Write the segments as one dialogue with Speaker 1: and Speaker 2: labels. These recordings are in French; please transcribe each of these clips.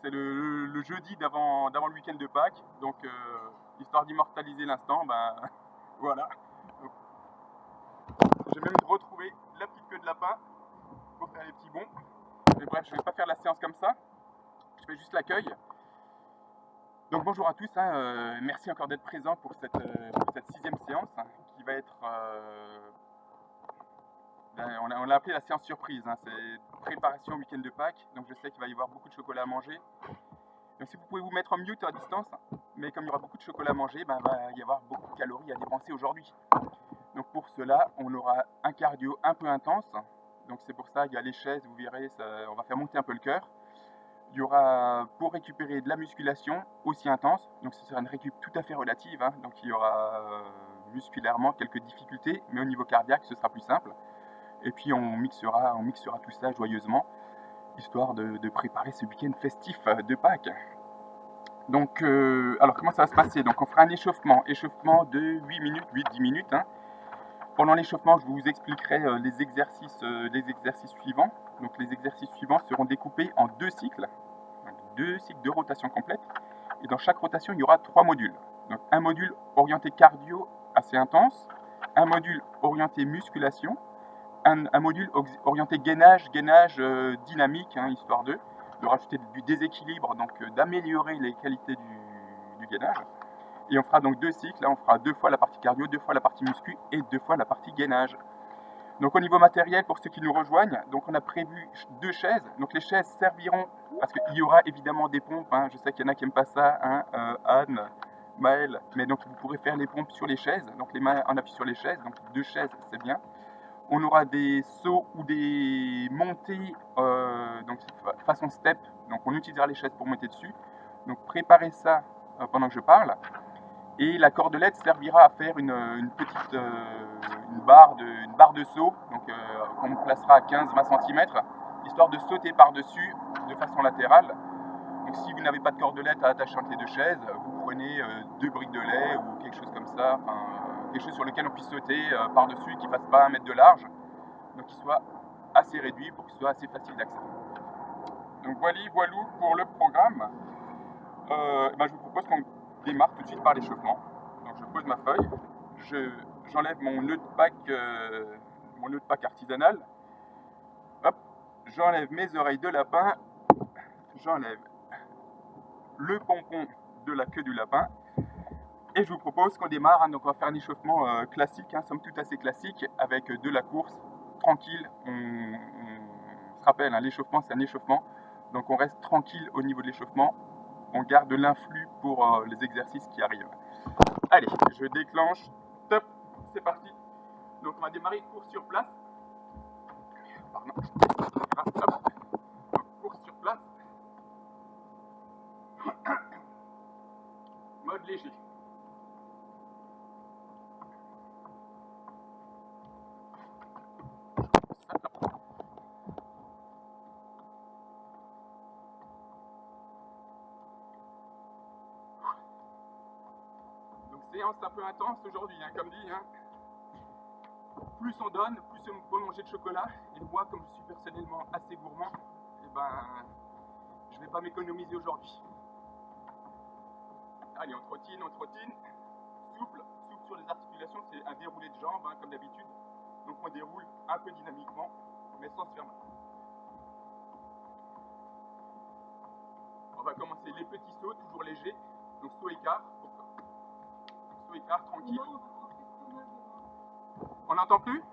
Speaker 1: c'est le jeudi d'avant le week-end de Pâques, donc histoire d'immortaliser l'instant, ben voilà. Donc, j'ai même retrouvé la petite queue de lapin pour faire les petits bonds. Mais bref, je vais pas faire la séance comme ça, je fais juste l'accueil. Donc bonjour à tous, merci encore d'être présents pour cette 6e séance qui va être, on l'a appelé la séance surprise, c'est préparation au week-end de Pâques, donc je sais qu'il va y avoir beaucoup de chocolat à manger. Donc si vous pouvez vous mettre en mute à distance, mais comme il y aura beaucoup de chocolat à manger, il va y avoir beaucoup de calories à dépenser aujourd'hui. Donc pour cela, on aura un cardio un peu intense, donc c'est pour ça qu'il y a les chaises, vous verrez, on va faire monter un peu le cœur. Il y aura, pour récupérer, de la musculation aussi intense, donc ce sera une récup tout à fait relative, donc il y aura musculairement quelques difficultés, mais au niveau cardiaque ce sera plus simple. Et puis on mixera tout ça joyeusement, histoire de préparer ce week-end festif de Pâques. Donc, alors comment ça va se passer? Donc on fera un échauffement de 8 minutes, 8-10 minutes. Pendant l'échauffement, je vous expliquerai les exercices suivants. Donc les exercices suivants seront découpés en 2 cycles, donc 2 cycles de rotation complète. Et dans chaque rotation, il y aura 3 modules. Donc un module orienté cardio assez intense, un module orienté musculation, un module orienté gainage dynamique, histoire de rajouter du déséquilibre, donc d'améliorer les qualités du gainage. Et on fera donc 2 cycles, là on fera 2 fois la partie cardio, 2 fois la partie muscu et 2 fois la partie gainage. Donc au niveau matériel, pour ceux qui nous rejoignent, donc on a prévu 2 chaises. Donc les chaises serviront, parce qu'il y aura évidemment des pompes, je sais qu'il y en a qui n'aiment pas ça, Anne, Maëlle, mais donc vous pourrez faire les pompes sur les chaises, donc les mains en appui sur les chaises, donc 2 chaises c'est bien. On aura des sauts ou des montées, donc façon step, donc on utilisera les chaises pour monter dessus. Donc préparez ça pendant que je parle. Et la cordelette servira à faire une petite une barre de saut, donc qu'on placera à 15-20 cm, histoire de sauter par-dessus de façon latérale. Donc si vous n'avez pas de cordelette à attacher entre les 2 chaises, vous prenez 2 briques de lait ou quelque chose comme ça, quelque chose sur lequel on puisse sauter par-dessus, qui ne fasse pas 1 mètre de large, donc qui soit assez réduit pour qu'il soit assez facile d'accès. Donc voilou pour le programme. Je vous propose qu'on démarre tout de suite par l'échauffement. Donc je pose ma feuille, j'enlève mon nœud de Pâques artisanal. Hop, j'enlève mes oreilles de lapin, j'enlève le pompon de la queue du lapin. Et je vous propose qu'on démarre, donc on va faire un échauffement classique, somme toute assez classique, avec de la course, tranquille. On se rappelle, l'échauffement c'est un échauffement, donc on reste tranquille au niveau de l'échauffement, on garde l'influx pour les exercices qui arrivent. Allez, je déclenche, top, c'est parti. Donc on va démarrer une course sur place. Pardon. Hop. Donc, course sur place. Mode léger. Donc séance un peu intense aujourd'hui, comme dit. Plus on donne, plus on peut manger de chocolat. Et moi, comme je suis personnellement assez gourmand, je ne vais pas m'économiser aujourd'hui. Allez, on trottine. Souple sur les articulations, c'est un déroulé de jambes, comme d'habitude. Donc on déroule un peu dynamiquement, mais sans se faire mal. On va commencer les petits sauts, toujours légers. Donc saut écart, tranquille. On n'entend plus?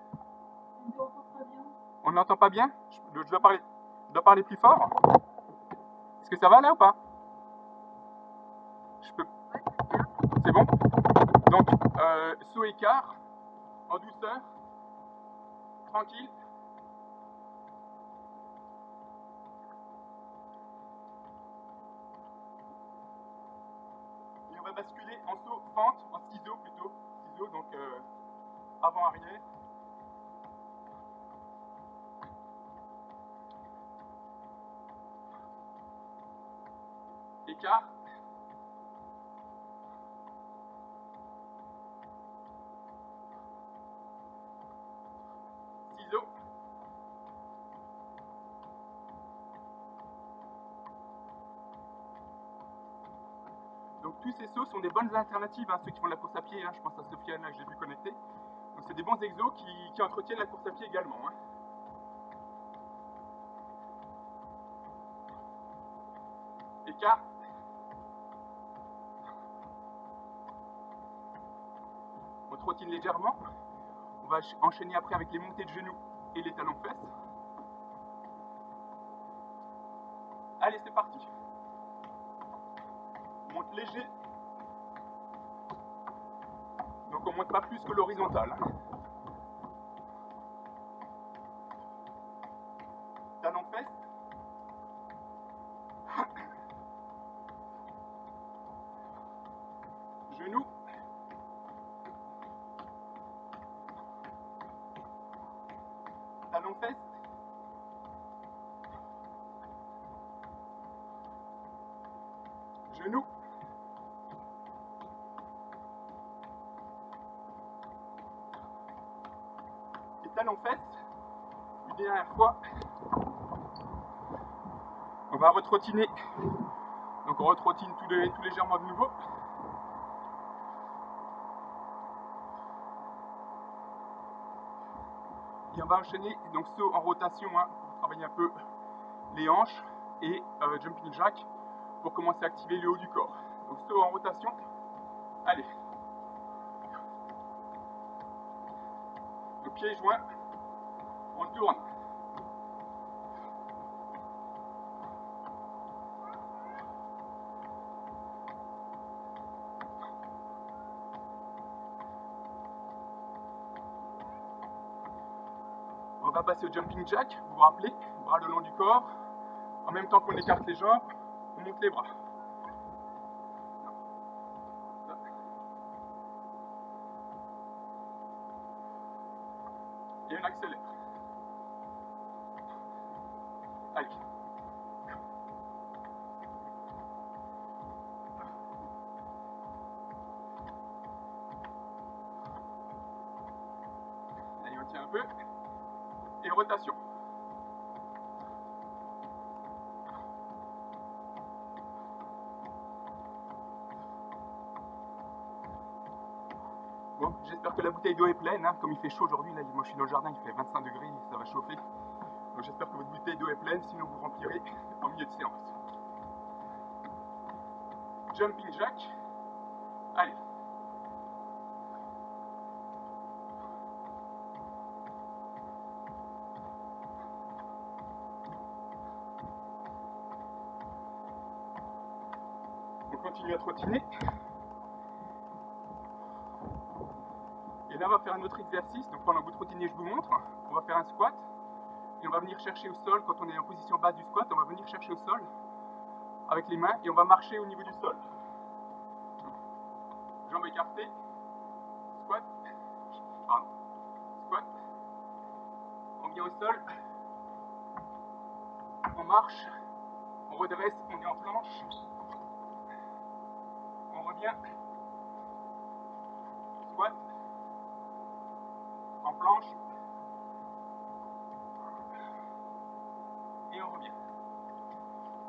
Speaker 1: On n'entend pas bien? Je dois parler plus fort? Est-ce que ça va là ou pas? C'est bon? Donc, saut écart, en douceur, tranquille. Et on va basculer en saut fente, en ciseaux plutôt. Ciseaux, donc avant-arrière. Écart. Ciseaux. Donc tous ces sauts sont des bonnes alternatives, hein, ceux qui font de la course à pied, hein, je pense à Sofiane là, que j'ai vu connecter. Donc c'est des bons exos qui entretiennent la course à pied également. Hein. Écart. On trottine légèrement. On va enchaîner après avec les montées de genoux et les talons-fesses. Allez, c'est parti. On monte léger. Donc on monte pas plus que l'horizontale. Talons-fesses. Genoux. Talons-fesses. Genoux. Et talons-fesses. Une dernière fois. On va retrottiner. Donc on retrottine tout légèrement de nouveau. Et on va enchaîner, donc saut en rotation, hein, pour travailler un peu les hanches, et jumping jack pour commencer à activer le haut du corps. Donc saut en rotation, allez. Le pied joint, on tourne. On va passer au jumping jack, vous vous rappelez, bras le long du corps, en même temps qu'on écarte les jambes, on monte les bras. Et on accélère. Allez. Allez, on tient un peu. Et rotation. Bon, j'espère que la bouteille d'eau est pleine, hein. Comme il fait chaud aujourd'hui, là, moi je suis dans le jardin, il fait 25 degrés, ça va chauffer. Donc j'espère que votre bouteille d'eau est pleine, sinon vous remplirez en milieu de séance. Jumping jack. Allez. On continue à trottiner. Et là, on va faire un autre exercice. Donc pendant que vous trottinez, je vous montre. On va faire un squat. Et on va venir chercher au sol, quand on est en position basse du squat, on va venir chercher au sol avec les mains et on va marcher au niveau du sol. Jambes écartées. Squat. Pardon. Squat. On vient au sol. On marche. On redresse. On est en planche. On revient. Squat. En planche. Et on revient.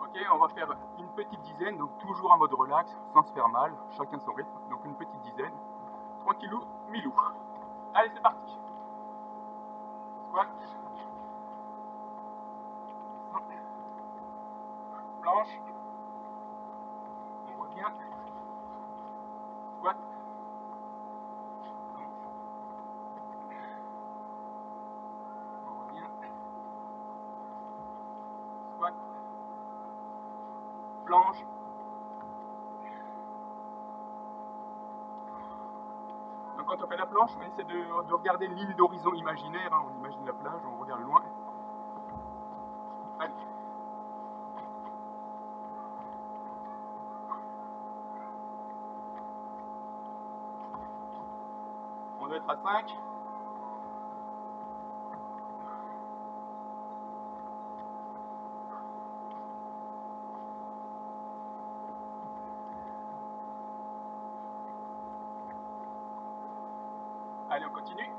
Speaker 1: Ok, on va faire une petite dizaine, donc toujours en mode relax, sans se faire mal, chacun son rythme, donc une petite dizaine, tranquillou, milou. Allez, c'est parti. Squat. Planche. On revient. Squat. On revient. Squat. Planche. Donc quand on fait la planche, on essaie de regarder une ligne d'horizon imaginaire, hein. On imagine la plage, on regarde loin. Allez. On doit être à 5. Allez, on continue.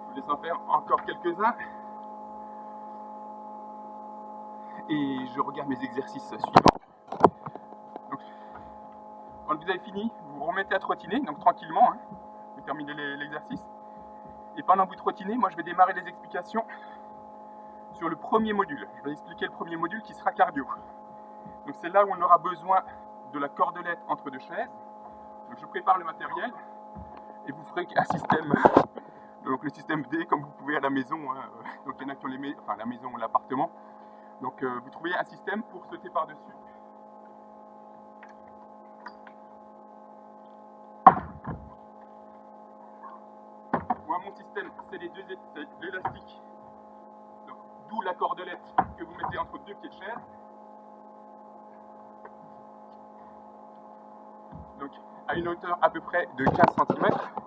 Speaker 1: Je vous laisse en faire encore quelques-uns. et je regarde mes exercices suivants. Donc, quand vous avez fini, vous vous remettez à trottiner, donc tranquillement, hein, vous terminez l'exercice. Et pendant que vous trottinez, moi je vais démarrer les explications sur le premier module. Je vais expliquer le premier module qui sera cardio. Donc c'est là où on aura besoin de la cordelette entre deux chaises. Donc je prépare le matériel et vous ferez un système, donc le système D comme vous pouvez à la maison. Hein. Donc il y en a qui ont la maison ou l'appartement. Donc vous trouvez un système pour sauter par-dessus. Moi mon système c'est les deux élastiques. D'où la cordelette que vous mettez entre deux pieds de chaise. Donc à une hauteur à peu près de 15 cm,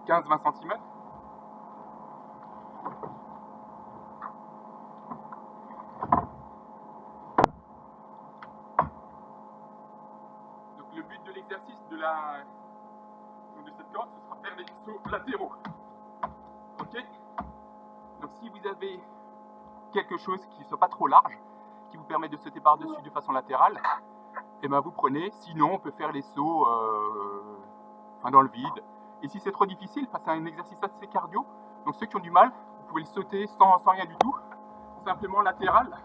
Speaker 1: 15-20 cm. Donc le but de l'exercice de cette corde, ce sera faire des sauts latéraux. Ok? Donc si vous avez quelque chose qui ne soit pas trop large, qui vous permet de sauter par-dessus de façon latérale, et ben vous prenez, sinon on peut faire les sauts dans le vide. Et si c'est trop difficile, c'est un exercice assez cardio, donc ceux qui ont du mal, vous pouvez le sauter sans rien du tout, simplement latéral.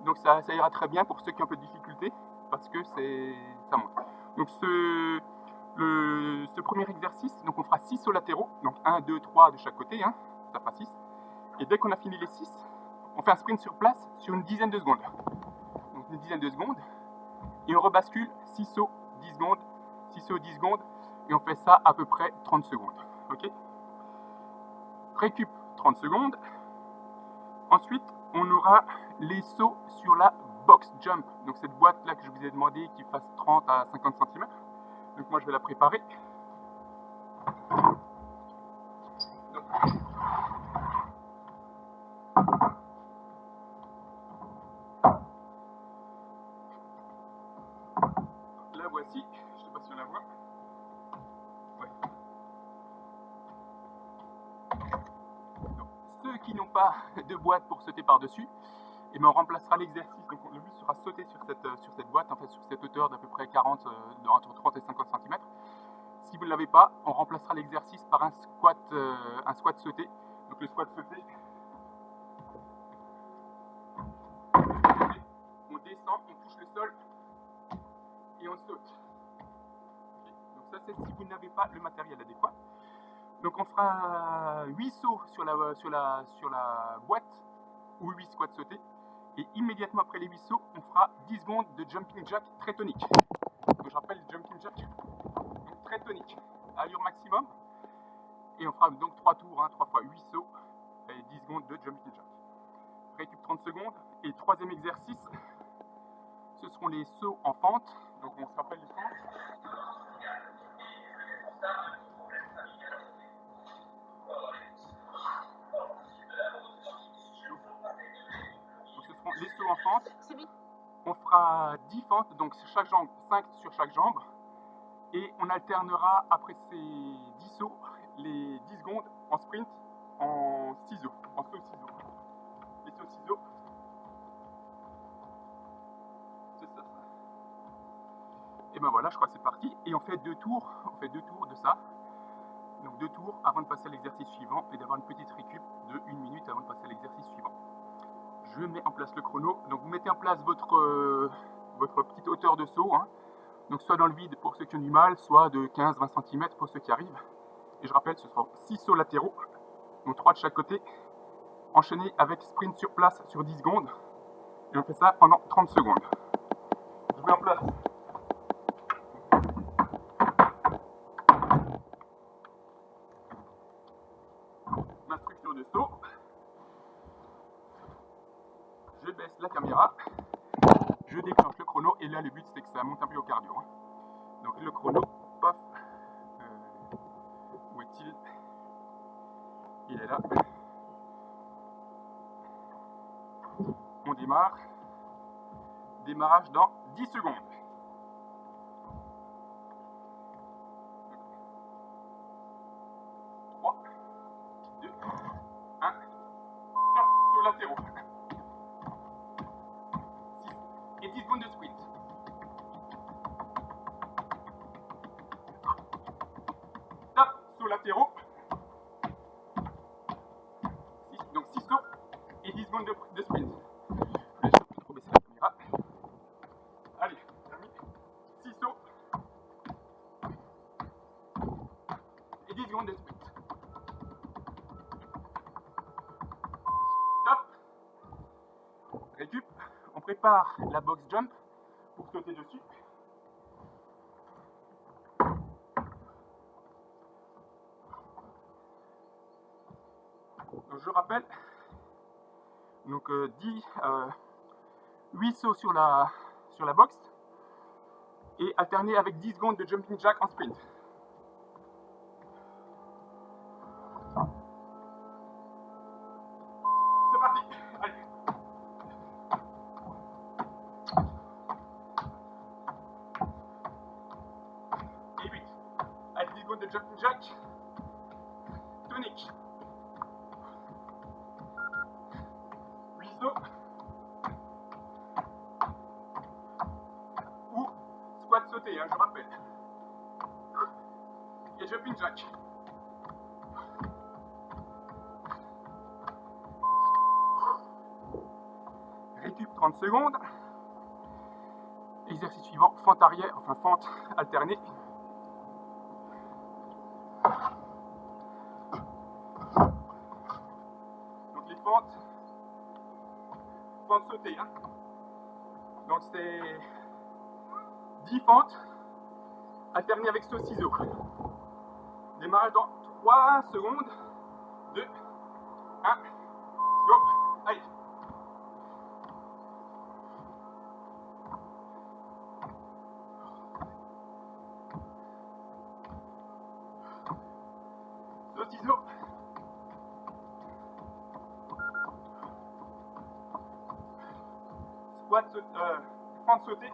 Speaker 1: Donc ça ira très bien pour ceux qui ont un peu de difficulté, parce que ça monte. Donc ce premier exercice, donc on fera 6 sauts latéraux, donc 1, 2, 3 de chaque côté, hein, ça fera 6. Et dès qu'on a fini les 6, on fait un sprint sur place sur une dizaine de secondes. Donc une dizaine de secondes, et on rebascule 6 sauts, 10 secondes, 6 sauts, 10 secondes, et on fait ça à peu près 30 secondes. Ok ? Récup 30 secondes. Ensuite, on aura les sauts sur la box jump. Donc cette boîte là que je vous ai demandé qui fasse 30 à 50 cm. Donc moi je vais la préparer. Donc, la voici. Je ne sais pas si on la voit. Ouais. Donc, ceux qui n'ont pas de boîte pour sauter par-dessus, et on remplacera l'exercice. Donc le but sera sauter sur cette boîte, en fait sur cette hauteur d'à peu près 40, entre 30 et 50 cm. Si vous ne l'avez pas, on remplacera l'exercice par un squat sauté. Donc le squat sauté, on descend, on touche le sol et on saute. Okay. Donc ça c'est si vous n'avez pas le matériel adéquat. Donc on fera 8 sauts sur la boîte ou 8 squats sautés. Et immédiatement après les 8 sauts, on fera 10 secondes de jumping jack très tonique. Donc je rappelle jumping jack, donc très tonique, allure maximum. Et on fera donc 3 tours, hein, 3 fois 8 sauts et 10 secondes de jumping jack. Récup 30 secondes. Et troisième exercice, ce seront les sauts en fente. Donc on se rappelle les fentes. Donc ce seront les sauts en fente. On fera 10 fentes, donc chaque jambe, 5 sur chaque jambe. Et on alternera après ces 10 sauts, les 10 secondes en sprint, en ciseaux, en saut ciseaux. Les sauts ciseaux, c'est ça. Et ben voilà, je crois que c'est parti. Et on fait 2 tours de ça. Donc 2 tours avant de passer à l'exercice suivant et d'avoir une petite récup de 1 minute avant de passer à l'exercice suivant. Je mets en place le chrono. Donc vous mettez en place votre petite hauteur de saut, hein. Donc soit dans le vide pour ceux qui ont du mal, soit de 15-20 cm pour ceux qui arrivent. Et je rappelle, ce sera 6 sauts latéraux, donc 3 de chaque côté, enchaînés avec sprint sur place sur 10 secondes. Et on fait ça pendant 30 secondes. Je mets en place ma structure de saut. Je baisse la caméra. Je déclenche le chrono. Et là, le but, c'est que ça monte un peu au cardio, hein. Donc le chrono, paf. Où est-il? Il est là. On démarre. Démarrage dans 10 secondes. Latéraux. secondes de sprint. Je vais trop baisser la caméra. Allez, terminé. 6 sauts et 10 secondes de sprint. Top. Récup. On prépare la box jump pour sauter dessus. Donc je rappelle, donc 8 sauts sur la box et alterner avec 10 secondes de jumping jack en sprint. C'est parti, allez. Et 8. Allez, 10 secondes de jumping jack. Tonique. 8 sauts. Ou squat sauté, hein, je rappelle. Et jumping jack. Récup 30 secondes. Exercice suivant, fente arrière, enfin fente alternée. Donc les fentes sautées. Hein. Donc c'est 10 fentes alternées avec saut ciseaux. Démarrage dans 3 secondes. 2, 1, go, allez. Saut ciseaux. Squat, fente sautée.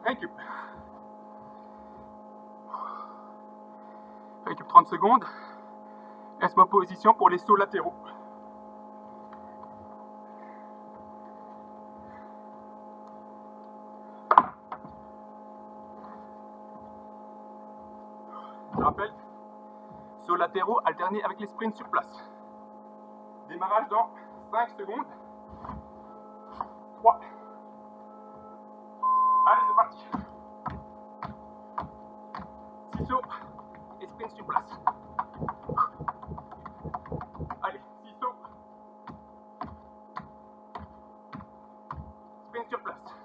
Speaker 1: Récup. Récup 30 secondes. Reste ma position pour les sauts latéraux. Je rappelle, sauts latéraux alternés avec les sprints sur place. Démarrage dans 5 secondes. 3. Allez, c'est parti. 6 sauts et sprint sur place. Allez, 6 sauts. Sprint sur place.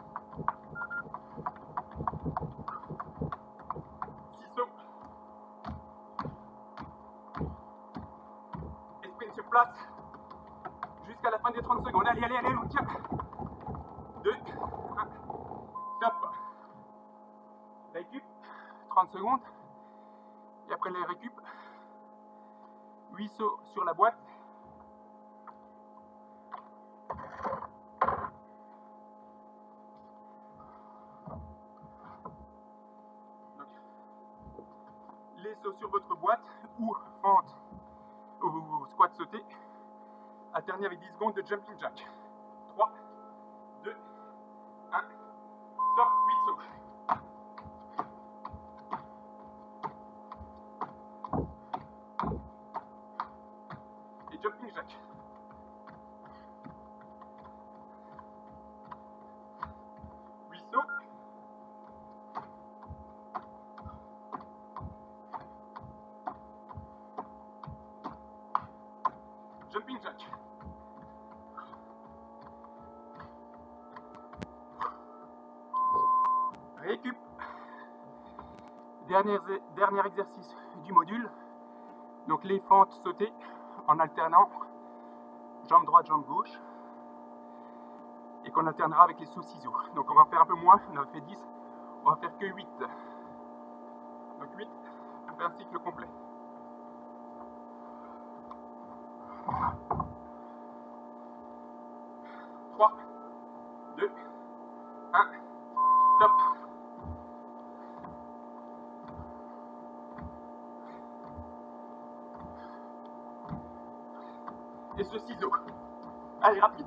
Speaker 1: 6 sauts. Et sprint sur place. Jusqu'à la fin des 30 secondes. Allez, allez, allez, tiens. 2, 1. Top. Récup. 30 secondes. Et après les récup, 8 sauts sur la boîte. Donc, les sauts sur votre boîte ou fente ou squat sauté, alternés avec 10 secondes de jumping jack. 3, 2, 1, top, 8 sauts. Et jumping jack. Jumping jack. Récup. Dernier exercice du module. Donc les fentes sautées en alternant jambe droite, jambe gauche. Et qu'on alternera avec les sauts ciseaux. Donc on va faire un peu moins, on a fait 10, on va faire que 8. Donc 8, on fait un cycle complet. Trois, 2, 1, top. Et ce ciseau. Allez, rapide.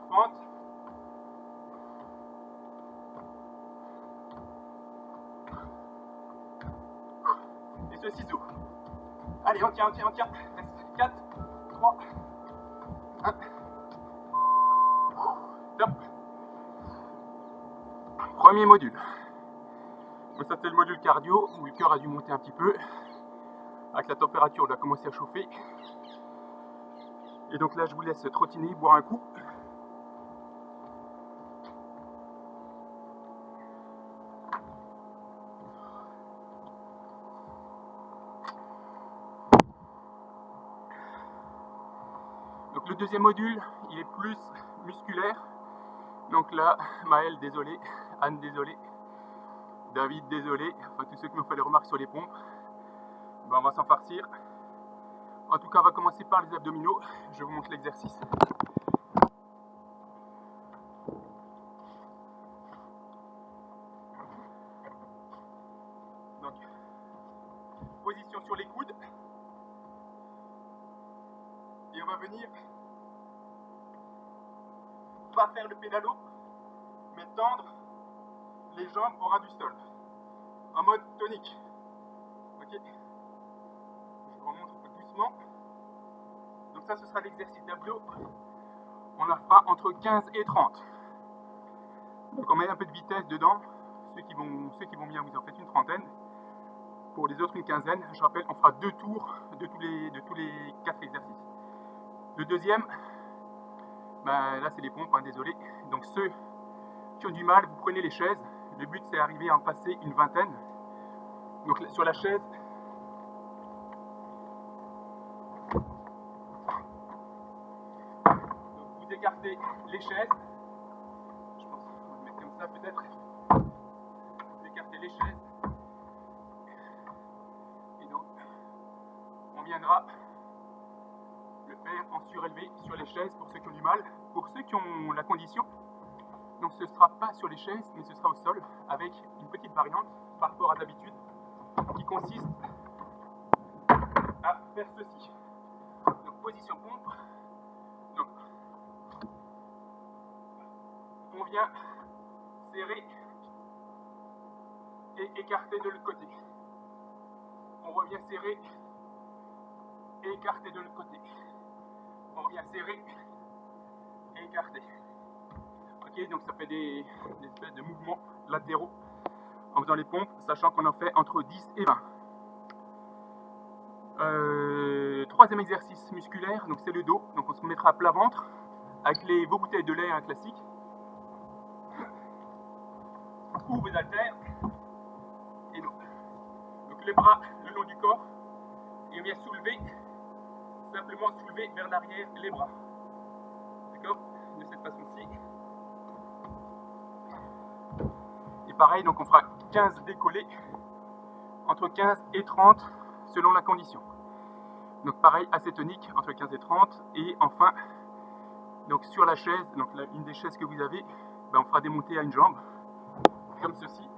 Speaker 1: pente. Et ce ciseau. Allez, on tient. Reste 4, 3, 1. Top. Premier module. Donc ça c'est le module cardio où le cœur a dû monter un petit peu. Avec la température, on a commencé à chauffer. Et donc là, je vous laisse trottiner, boire un coup. Donc le deuxième module, il est plus musculaire. Donc là, Maël, désolé. Anne, désolé. David, désolé. Enfin, tous ceux qui m'ont fait les remarques sur les pompes. Ben, on va s'en farcir. En tout cas, on va commencer par les abdominaux. Je vous montre l'exercice. Donc, position sur les coudes. Et on va venir pas faire le pédalo, mais tendre les jambes au ras du sol. En mode tonique. Ok. Je vous remonte un peu doucement. Donc ça, ce sera l'exercice d'abdos. On la fera entre 15 et 30. Donc on met un peu de vitesse dedans. Ceux qui vont bien, vous en faites une trentaine. Pour les autres, une quinzaine. Je rappelle, on fera 2 tours de tous les 4 exercices. Le deuxième, ben là c'est les pompes, hein, désolé. Donc ceux qui ont du mal, vous prenez les chaises. Le but c'est d'arriver à en passer une vingtaine. Donc sur la chaise, vous écartez les chaises. Je pense qu'on va le mettre comme ça peut-être. Vous écartez les chaises. Et donc, on viendra le faire en surélevé sur les chaises pour ceux qui ont du mal. Pour ceux qui ont la condition, donc ce ne sera pas sur les chaises, mais ce sera au sol, avec une petite variante par rapport à d'habitude, qui consiste à faire ceci. Donc position pompe. Donc, on vient serrer et écarter de l'autre côté. On revient serrer et écarter de l'autre côté. On revient serrer et écarter. Ok, donc ça fait des espèces de mouvements latéraux en faisant les pompes, sachant qu'on en fait entre 10 et 20. Troisième exercice musculaire, donc c'est le dos. Donc on se mettra à plat ventre avec vos bouteilles de lait classiques ou vos haltères. Et donc les bras le long du corps et on vient soulever, simplement soulever vers l'arrière les bras. D'accord? De cette façon-ci. Et pareil, donc on fera 15 décollés, entre 15 et 30 selon la condition. Donc pareil, assez tonique, entre 15 et 30. Et enfin, donc sur la chaise, donc une des chaises que vous avez, ben on fera démonter à une jambe, comme ceci.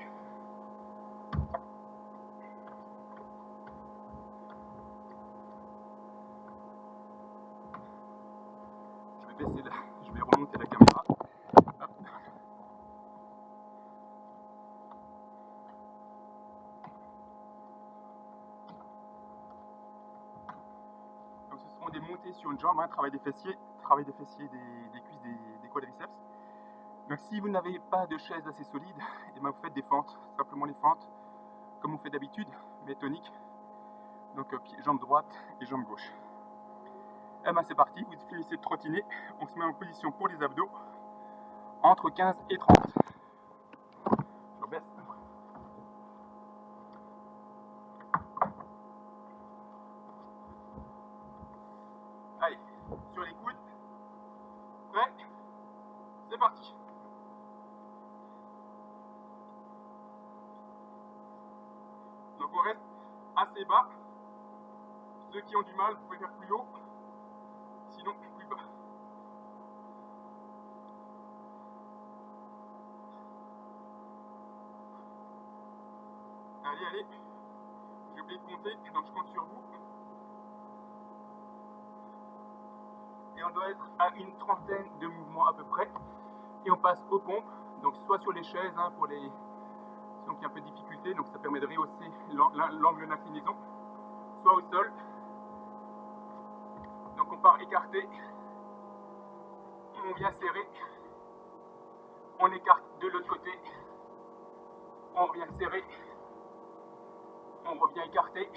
Speaker 1: Je vais remonter la caméra. Hop. Donc ce seront des montées sur une jambe, hein, travail des fessiers, des cuisses, des quadriceps. Donc si vous n'avez pas de chaise assez solide, et ben vous faites des fentes, simplement les fentes, comme on fait d'habitude, mais toniques. Donc jambe droite et jambe gauche. Et ben c'est parti, vous finissez de trottiner, on se met en position pour les abdos, entre 15 et 30. Je rebaisse. Allez, sur les coudes. Prêt? C'est parti. Donc on reste assez bas. Ceux qui ont du mal, vous pouvez faire plus haut. Sinon, plus bas. Allez, allez. J'ai oublié de compter, donc je compte sur vous. Et on doit être à une trentaine de mouvements à peu près. Et on passe aux pompes, donc soit sur les chaises hein, pour les donc il y a un peu de difficulté, donc ça permet de rehausser l'angle d'inclinaison, soit au sol. Donc on part écarté, on vient serrer, on écarte de l'autre côté, on revient serrer, on revient écarté,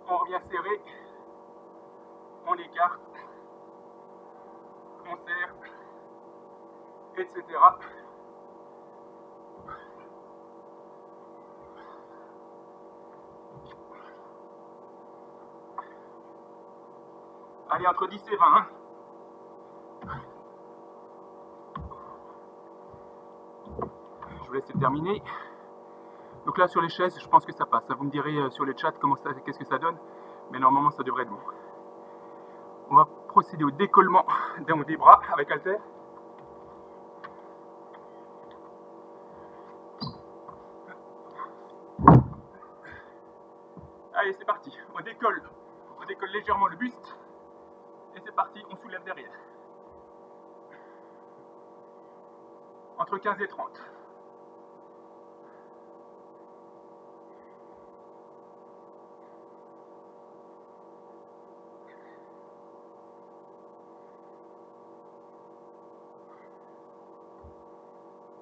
Speaker 1: on revient serré, on écarte, on serre, etc. Allez, entre 10 et 20. Hein. Je vous laisse terminer. Donc là, sur les chaises, je pense que ça passe. Vous me direz sur le chat qu'est-ce que ça donne. Mais normalement, ça devrait être bon. On va procéder au décollement des bras avec haltère. Allez, c'est parti. On décolle légèrement le buste. Et c'est parti, on soulève derrière. Entre 15 et 30.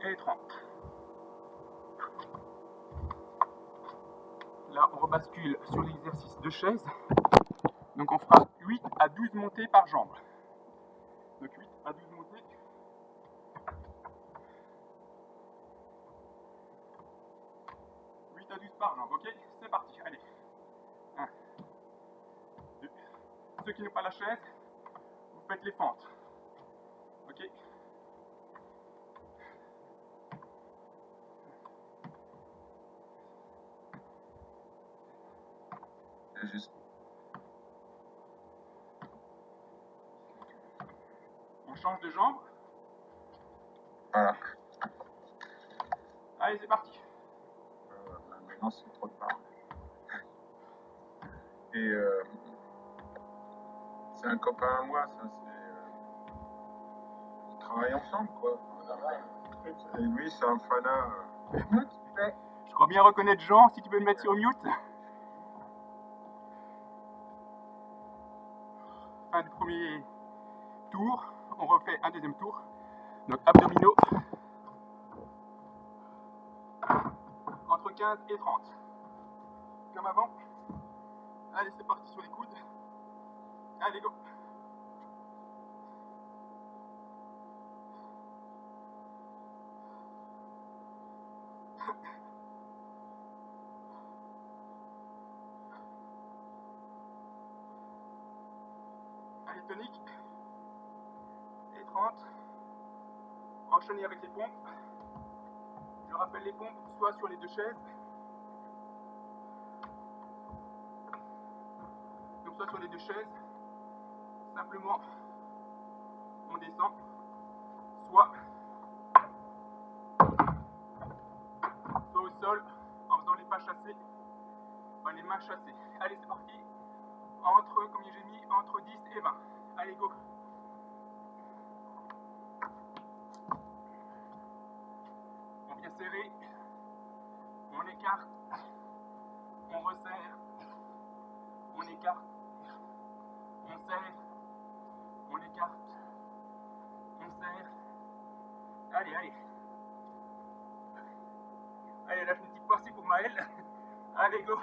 Speaker 1: Et 30. Là, on rebascule sur l'exercice de chaise. Donc on fera 8 à 12 montées par jambe. Donc 8 à 12 montées. 8 à 12 par jambe, ok? C'est parti, allez. 1, 2. Ceux qui n'ont pas la chaise, vous faites les fentes. Ok? On change de jambe.
Speaker 2: Voilà.
Speaker 1: Allez, c'est parti.
Speaker 2: Maintenant, c'est trop tard. Et c'est un copain à moi, ça. On travaille ensemble, quoi. Et lui, c'est un fanat.
Speaker 1: Je crois bien reconnaître Jean, si tu peux me mettre sur mute. Fin du premier tour. On refait un deuxième tour. Donc abdominaux. Entre 15 et 30. Comme avant. Allez, c'est parti sur les coudes. Allez, go. Allez, tonique. Et 30. Enchaîner avec les pompes. Je rappelle les pompes soit sur les deux chaises. Donc soit sur les deux chaises. Simplement, on descend. Soit au sol en faisant les pas chassés. Enfin, les mains chassées. Allez, c'est parti. Entre, comme j'ai mis, entre 10 et 20. Allez, go. On vient serrer. On écarte. On resserre. On écarte. On serre. On écarte. On serre. Allez, allez. Allez, là, je une petite pensée pour Maël. Allez, go.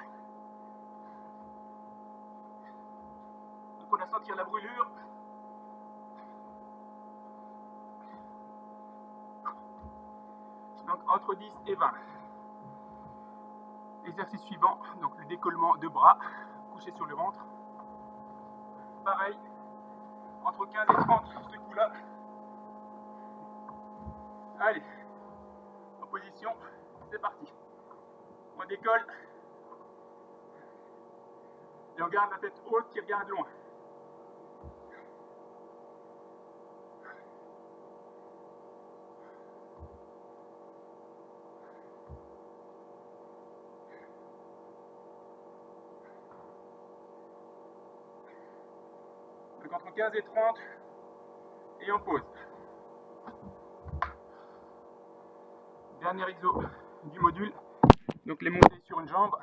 Speaker 1: Donc, on a senti la brûlure. Donc, entre 10 et 20. Exercice suivant, donc le décollement de bras, couché sur le ventre. Pareil, entre 15 et 30, ce coup-là. Allez, en position, c'est parti. On décolle. Et on garde la tête haute qui regarde loin. Donc entre 15 et 30, et on pose. Dernier exo du module, donc les montées sur une jambe.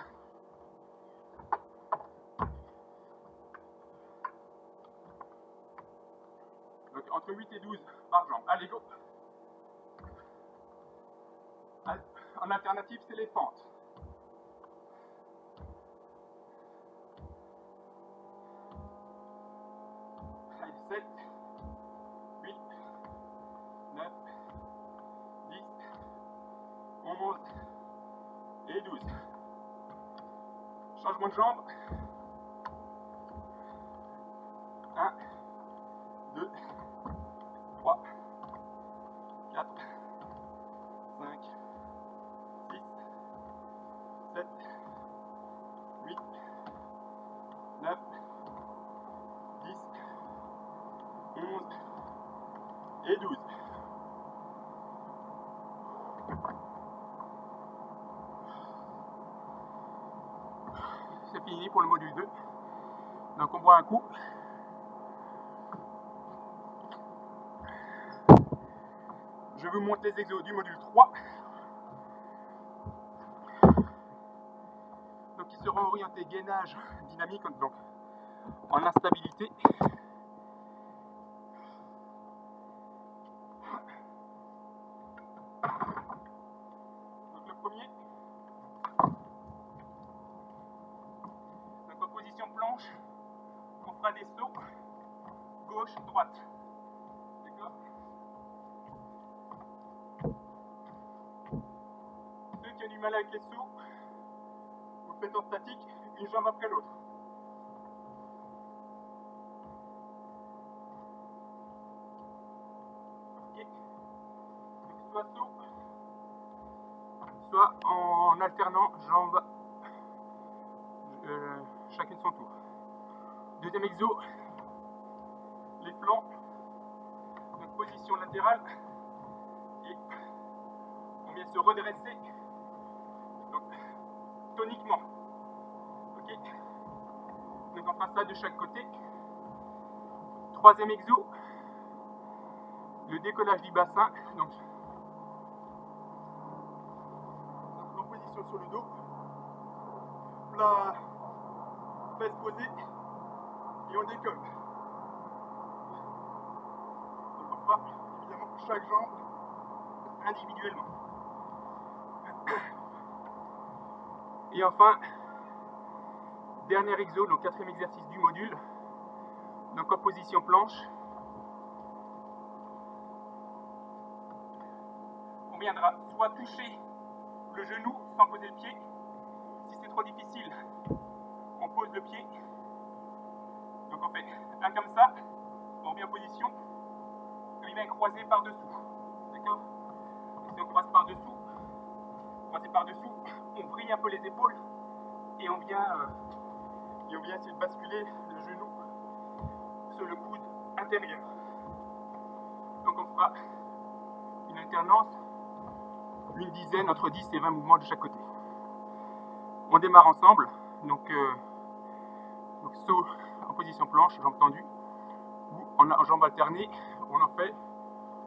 Speaker 1: Donc entre 8 et 12 par jambe. Allez, go. En alternative, c'est les fentes. Allez, 7, 8, 9, 10, 11 et 12. Changement de jambe. 1, 2, 3, 4, 5, 6, 7, 8, 9, 10, 11 et 12. C'est fini pour le module 2. Donc on boit un coup. Je vous montre les exos du module 3. Donc ils seront orientés gainage dynamique, donc en instabilité. Donc le premier, donc en position planche, on fera des sauts gauche-droite. D'accord? Ceux qui ont du mal avec les sauts, vous faites en statique, une jambe après l'autre. Okay. Donc soit saut, soit en alternant jambes chacune son tour. Deuxième exo, les flancs, donc position latérale, et on vient se redresser, donc toniquement. Ok, donc on fera ça de chaque côté. Troisième exo, le décollage du bassin, donc en position sur le dos, plat, fesses posées, et on décolle. Donc on fera évidemment chaque jambe individuellement. Et enfin, dernier exo, donc quatrième exercice du module, donc en position planche, on viendra soit toucher le genou sans poser le pied. Si c'est trop difficile, on pose le pied. Donc on fait un comme ça, on revient en position, et il vient croiser par-dessous. D'accord? Si on croise par-dessous, on brille un peu les épaules et on vient essayer de basculer le genou sur le coude intérieur. Donc on fera une alternance, une dizaine, entre 10 et 20 mouvements de chaque côté. On démarre ensemble, donc saut en position planche, jambes tendues, ou en jambes alternées, on en fait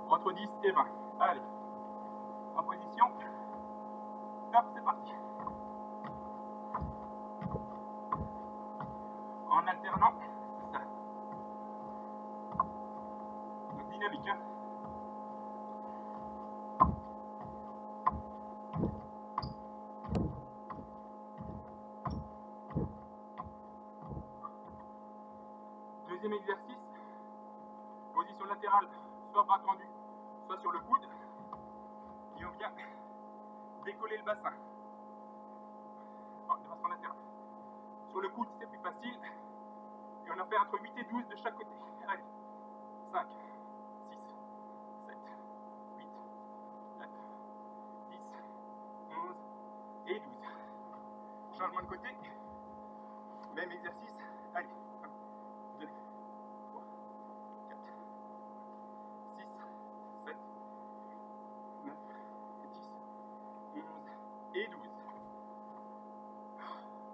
Speaker 1: entre 10 et 20. Allez, en position, top, c'est parti. En alternant, ça. Donc dynamique, hein. Deuxième exercice, position latérale, soit bras tendu, soit sur le coude, et on vient décoller le bassin de façon latérale. Sur le coude, c'est plus facile, et on en fait entre 8 et 12 de chaque côté. Allez, 5, 6, 7, 8, 9, 10, 11 et 12. Changement de côté, même exercice, allez, 1, 2, 3, 4, 6, 7, 9, 10, 11 et 12.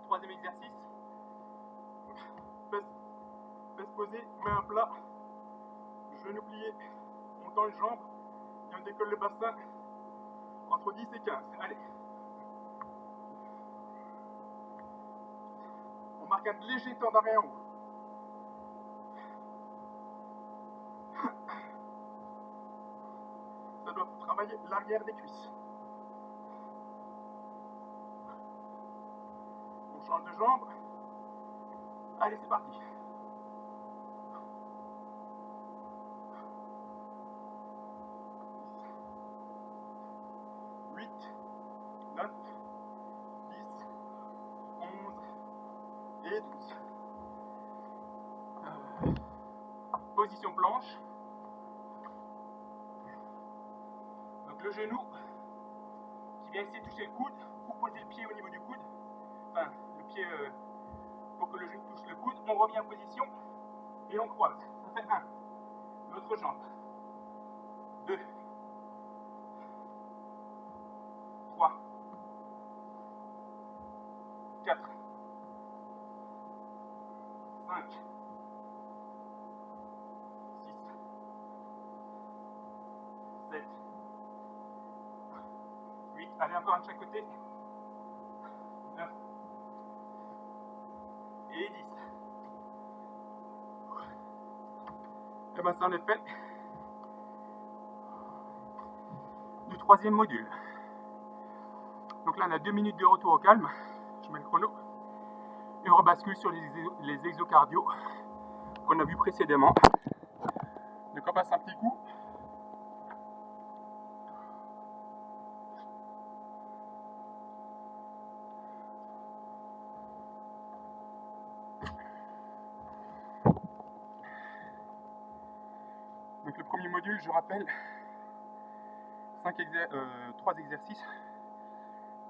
Speaker 1: Troisième exercice, fesses posées, main à plat, Genou plié, on tend une jambe et on décolle le bassin entre 10 et 15. Allez. On marque un léger temps d'arrêt en haut. Ça doit travailler l'arrière des cuisses. On change de jambe. Allez, c'est parti. 8, 9, 10, 11 et 12. Position planche. Donc le genou qui vient essayer de toucher le coude ou poser le pied au niveau du coude. Enfin, le pied pour que le genou touche le coude. On revient en position et on croise. Ça fait 1. L'autre jambe. 2. 3. 4. 5. 6. 7. 8. Allez, encore un de chaque côté. 9. Et 10. Et bien ça en est fait du troisième module. Donc là on a 2 minutes de retour au calme. Je mets le chrono. Et on rebascule sur les exocardios qu'on a vu précédemment. Donc on passe un petit coup. Donc le premier module, je rappelle, 3 exercices,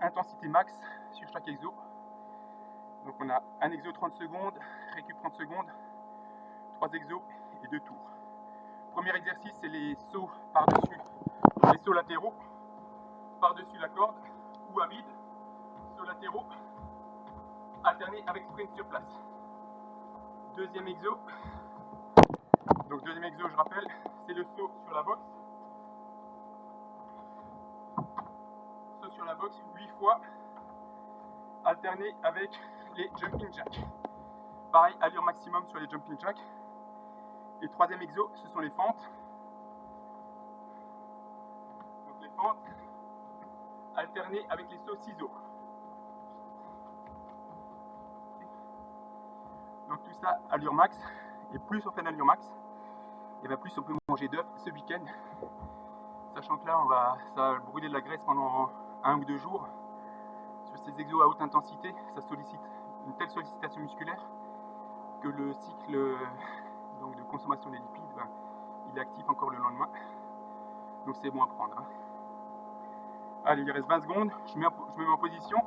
Speaker 1: intensité max sur chaque exo. Donc on a un exo 30 secondes, récup 30 secondes, 3 exos et 2 tours. Premier exercice, c'est les sauts par-dessus, les sauts latéraux, par-dessus la corde ou à vide, sauts latéraux, alternés avec sprint sur place. Deuxième exo, donc deuxième exo, je rappelle, c'est le saut sur la boxe. Saut sur la boxe 8 fois, alterné avec les jumping jacks. Pareil, allure maximum sur les jumping jacks. Et troisième exo, ce sont les fentes. Donc les fentes alternées avec les sauts ciseaux. Donc tout ça, allure max. Et plus on fait d'allure max, et bien plus on peut manger d'œufs ce week-end. Sachant que là, ça va brûler de la graisse pendant 1 ou 2 jours. Sur ces exos à haute intensité, ça sollicite une telle sollicitation musculaire que le cycle donc, de consommation des lipides, il est actif encore le lendemain. Donc c'est bon à prendre. Hein. Allez, il reste 20 secondes, je me mets en position.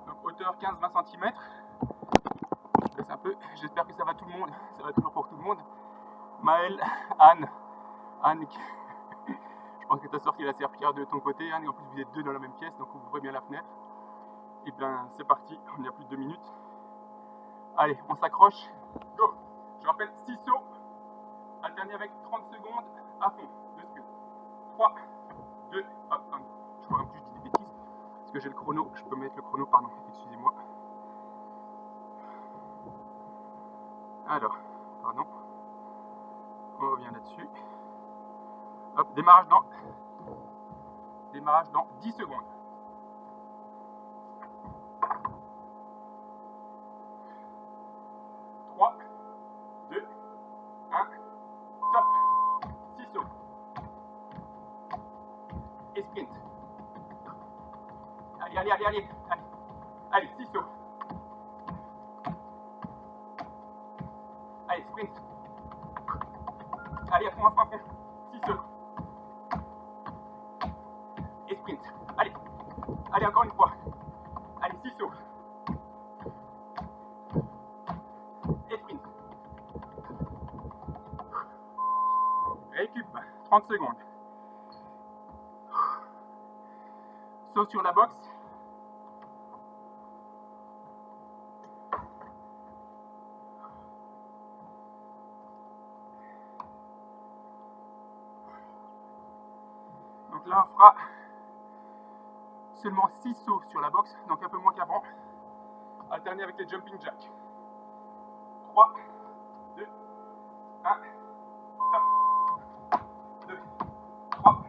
Speaker 1: Donc hauteur 15-20 cm. Je laisse un peu, j'espère que ça va tout le monde, ça va toujours pour tout le monde. Maëlle, Anne, je pense que tu as sorti la serpillière de ton côté, Anne, et en plus vous êtes 2 dans la même pièce, donc ouvrez bien la fenêtre. Et bien c'est parti, on est à plus de 2 minutes. Allez, on s'accroche, go. Je rappelle 6 sauts, alternés avec 30 secondes à fond, de skill. 3, 2, attends, je crois que je dis des bêtises, parce que j'ai le chrono, je peux mettre le chrono, pardon, excusez-moi. Alors, pardon, on revient là-dessus. Hop, démarrage dans 10 secondes. Trois, 2, 1, top. 6 sauts. Et sprint. Allez, 6 sauts. Allez, sprint. Allez, à fond. 6 sauts. Et sprint. Allez, encore une fois. Allez, 6 sauts. Et sprint. 30 secondes. Saut sur la boxe. Donc là, on fera seulement 6 sauts sur la boxe, donc un peu moins qu'avant, alterné avec les jumping jacks. 3, 2, 1, top. 2, 3,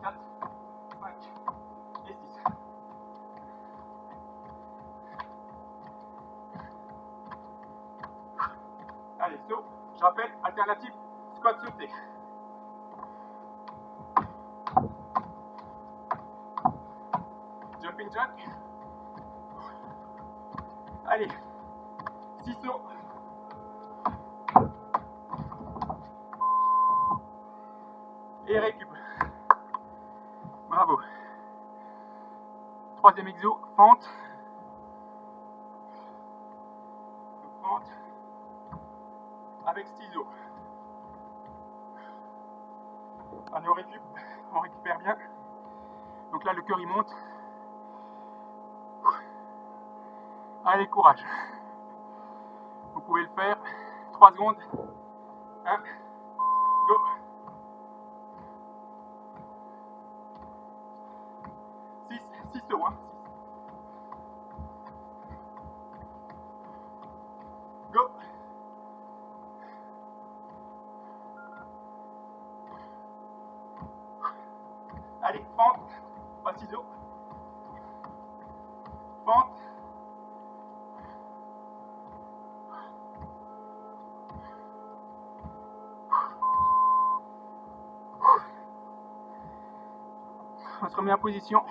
Speaker 1: 4, 5 et 6. Allez, saut. Je rappelle, alternative, squat sauté. Jumping jack. Allez, 6 sauts. Et récup. Bravo. Troisième exo, fente. Fente avec ciseaux. Allez, on récupère bien. Donc là, le cœur il monte. Allez, courage. Vous pouvez le faire. 3 secondes. 1, go. 6 sauts. Hein. 6. Go. Allez, fente. Pas ciseaux. Fente. On se remet en position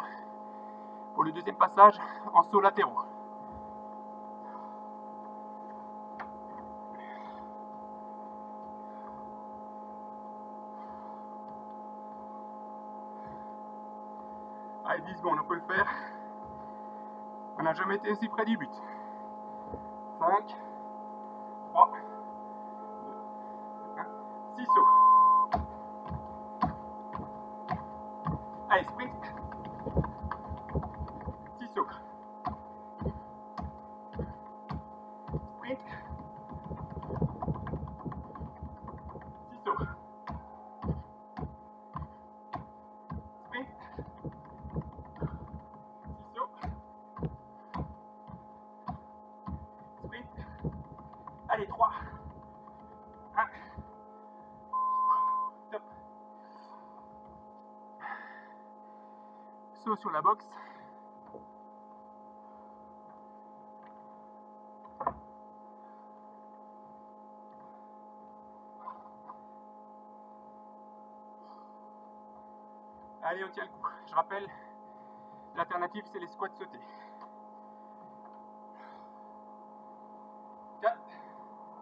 Speaker 1: pour le deuxième passage en saut latéraux. Allez, 10 secondes, on peut le faire. On n'a jamais été aussi près du but. 5, 3, 2, 1, 6 sauts. Allez, sprint. 6 sauts. Sprint. 6 sauts. Sprint. 6 sauts. Sprint. Allez, 3. 1. Top. Saut sur la boxe. Allez, on tient le coup. Je rappelle, l'alternative, c'est les squats sautés. 4,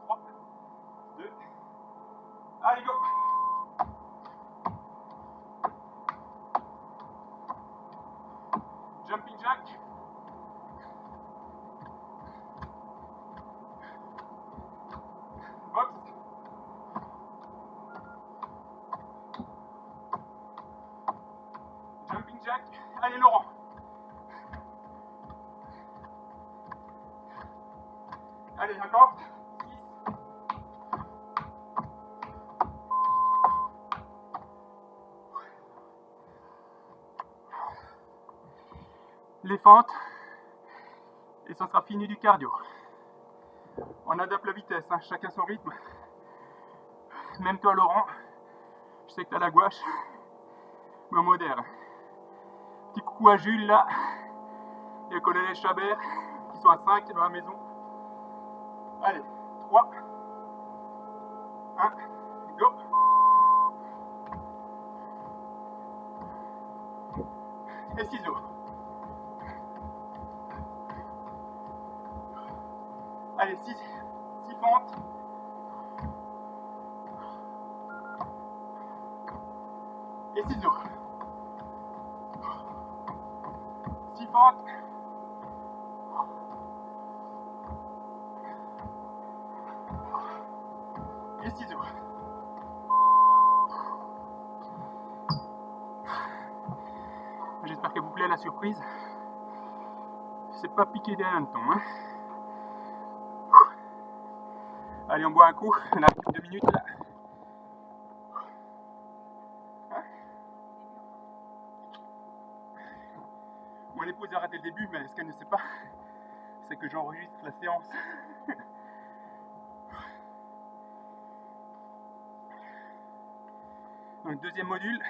Speaker 1: 3, 2, allez, go. Jumping jack. Box. Jumping jack. Allez, Laurent. Allez, encore. 6. Les fentes. Et ça sera fini du cardio. On adapte la vitesse, hein, chacun son rythme. Même toi, Laurent, je sais que tu as la gouache, mais on modère. Petit coucou à Jules là, et le colonel Chabert, qui sont à 5 dans la maison. Allez, 3, 1, go. Et ciseaux. Allez, 6 fentes. Et ciseaux. 6 fentes. Et ciseaux. verrez la surprise. C'est pas piqué des hannetons, hein. Allez, on boit un coup, on a 2 minutes là. Mon épouse a raté le début, mais ce qu'elle ne sait pas, c'est que j'enregistre la séance. Donc deuxième module,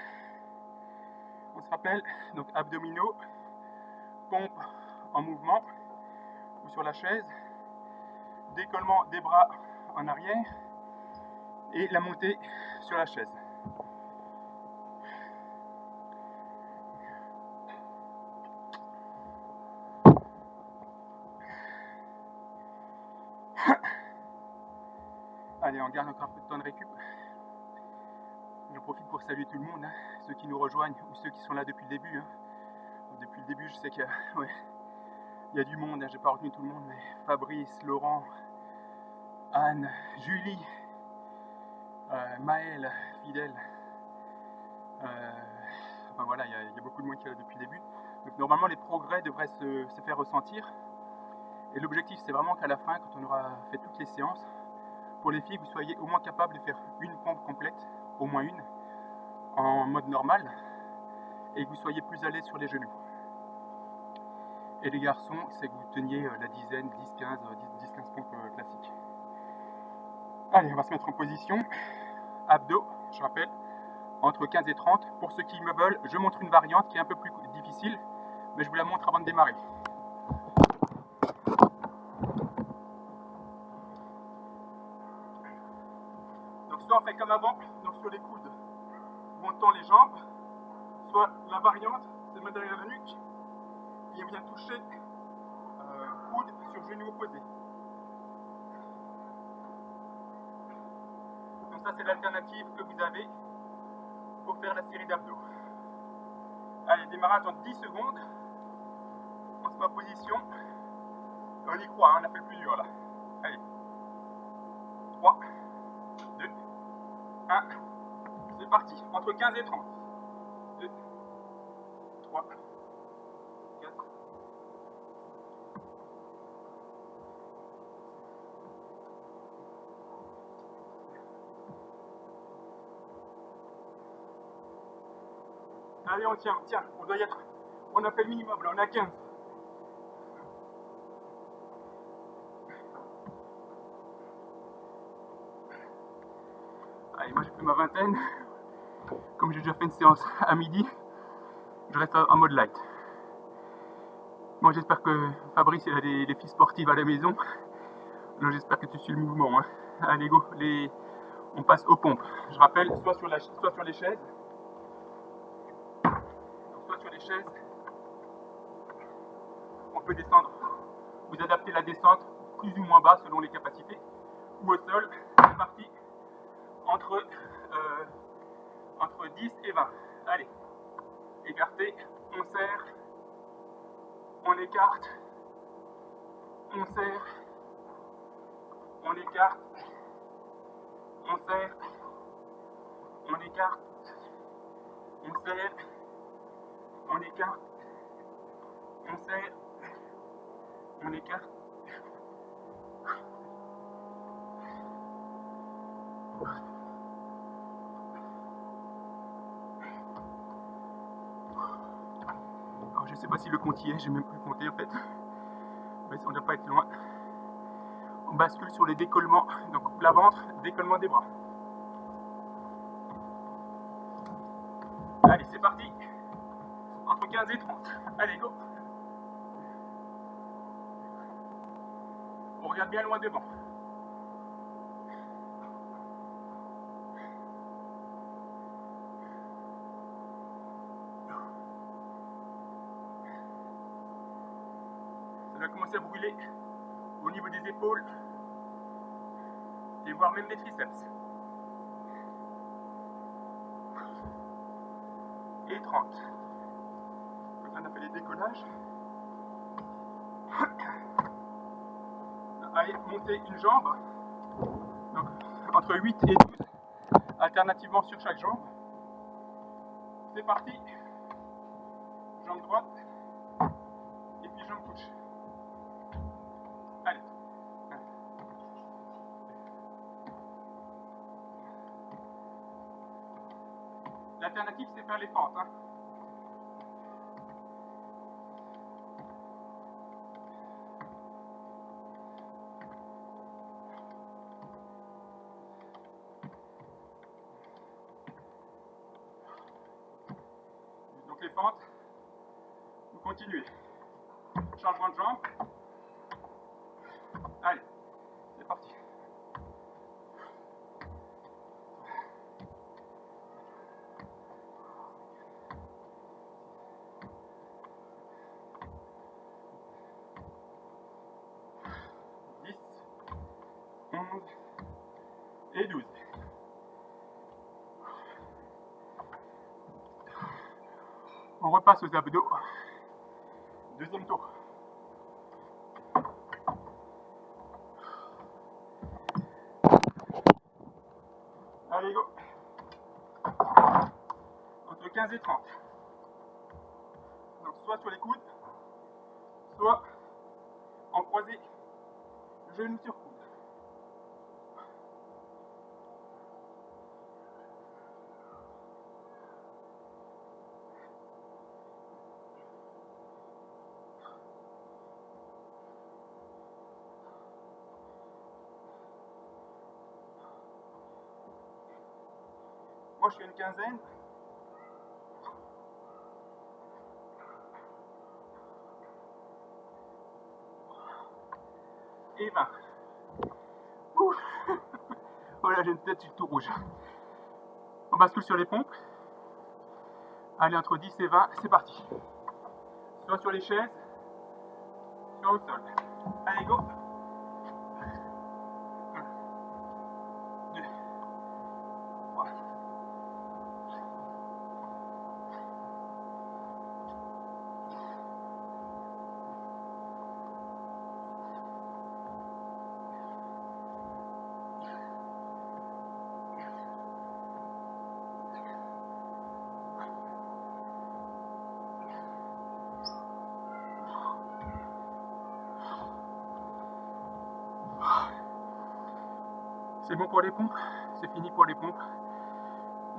Speaker 1: on se rappelle, donc abdominaux, pompe en mouvement ou sur la chaise, décollement des bras en arrière et la montée sur la chaise. Allez, on garde encore un peu de temps de récup. J'en profite pour saluer tout le monde, hein, ceux qui nous rejoignent ou ceux qui sont là depuis le début. Hein. Depuis le début, je sais qu'il y a du monde, hein, j'ai pas retenu tout le monde, mais Fabrice, Laurent, Anne, Julie, Maëlle, Fidèle. Enfin voilà, il y a beaucoup de monde qui est là depuis le début. Donc normalement, les progrès devraient se faire ressentir. Et l'objectif, c'est vraiment qu'à la fin, quand on aura fait toutes les séances, pour les filles, vous soyez au moins capable de faire une pompe complète, au moins une, en mode normal, et que vous soyez plus à l'aise sur les genoux. Et les garçons, c'est que vous teniez la dizaine, 10-15 pompes classiques. Allez, on va se mettre en position. Abdos, je rappelle, entre 15 et 30. Pour ceux qui me veulent, je montre une variante qui est un peu plus difficile, mais je vous la montre avant de démarrer. Donc soit on fait comme avant, donc sur les coudes, on tend les jambes, soit la variante, c'est mettre derrière la nuque, et on vient toucher coude sur genou opposé. Donc ça c'est l'alternative que vous avez pour faire la série d'abdos. Allez, démarrage en 10 secondes. On se met en position. On y croit, hein, on a fait le plus dur là. Allez. 3, 2, 1. C'est parti. Entre 15 et 30. 2, 3, 4. Allez, on tient, on doit y être. On a fait le minimum là, on est à 15. Allez, moi j'ai fait ma vingtaine. Comme j'ai déjà fait une séance à midi, je reste en mode light. Moi j'espère que Fabrice il a des filles sportives à la maison. Donc j'espère que tu suis le mouvement. Hein. Allez go, on passe aux pompes. Je rappelle, soit sur les chaises, on peut descendre, vous adaptez la descente plus ou moins bas selon les capacités, ou au sol, c'est parti, entre 10 et 20. Allez, écarté, on serre, on écarte, on serre, on écarte, on serre, on écarte, on serre, on écarte, on serre, on écarte. Alors, je ne sais pas si le compte y est, j'ai même plus compté en fait. Mais on ne doit pas être loin. On bascule sur les décollements, donc la ventre, décollement des bras. Allez, c'est parti. Entre 15 et 30. Allez, go. On regarde bien loin devant. Ça va commencer à brûler au niveau des épaules et voire même des triceps. Et 30. Donc là, on a fait les décollages. Allez, monter une jambe. Donc, entre 8 et 12, alternativement sur chaque jambe. C'est parti. jambe droite, et puis jambe gauche. Allez. L'alternative, c'est faire les fentes. Hein. Donc les fentes, vous continuez. Changement de jambe. Allez, c'est parti. Et 12. On repasse aux abdos. Deuxième tour. Allez, go. Entre 15 et 30. Donc, soit sur les coudes, soit en croisé, genou sur coude. Moi, je fais une quinzaine. Et 20. Ouh. Oh là, j'ai une tête tout rouge. On bascule sur les pompes. Allez, entre 10 et 20, c'est parti. Soit sur les chaises, soit au sol. Allez, go. 1, 2, 3. C'est bon pour les pompes, c'est fini pour les pompes.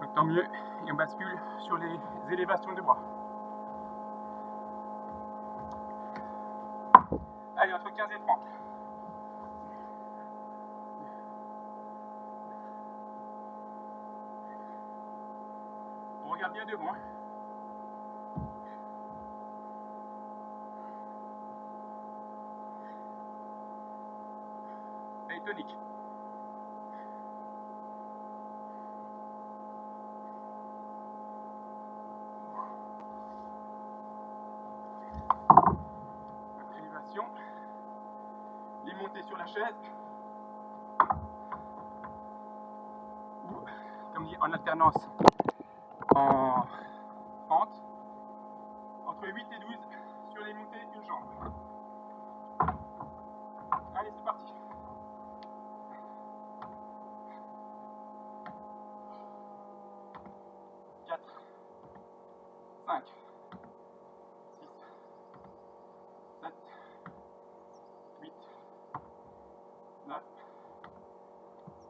Speaker 1: Donc tant mieux, et on bascule sur les élévations de bras. Allez, entre 15 et 30. On regarde bien devant. Allez, tonique. Élévation. Les montées sur la chaise. Ou, comme dit, en alternance. En pente. Entre 8 et 12 sur les montées d'une jambe. Allez, c'est parti. 4, 5, 6, 7, 8, 9,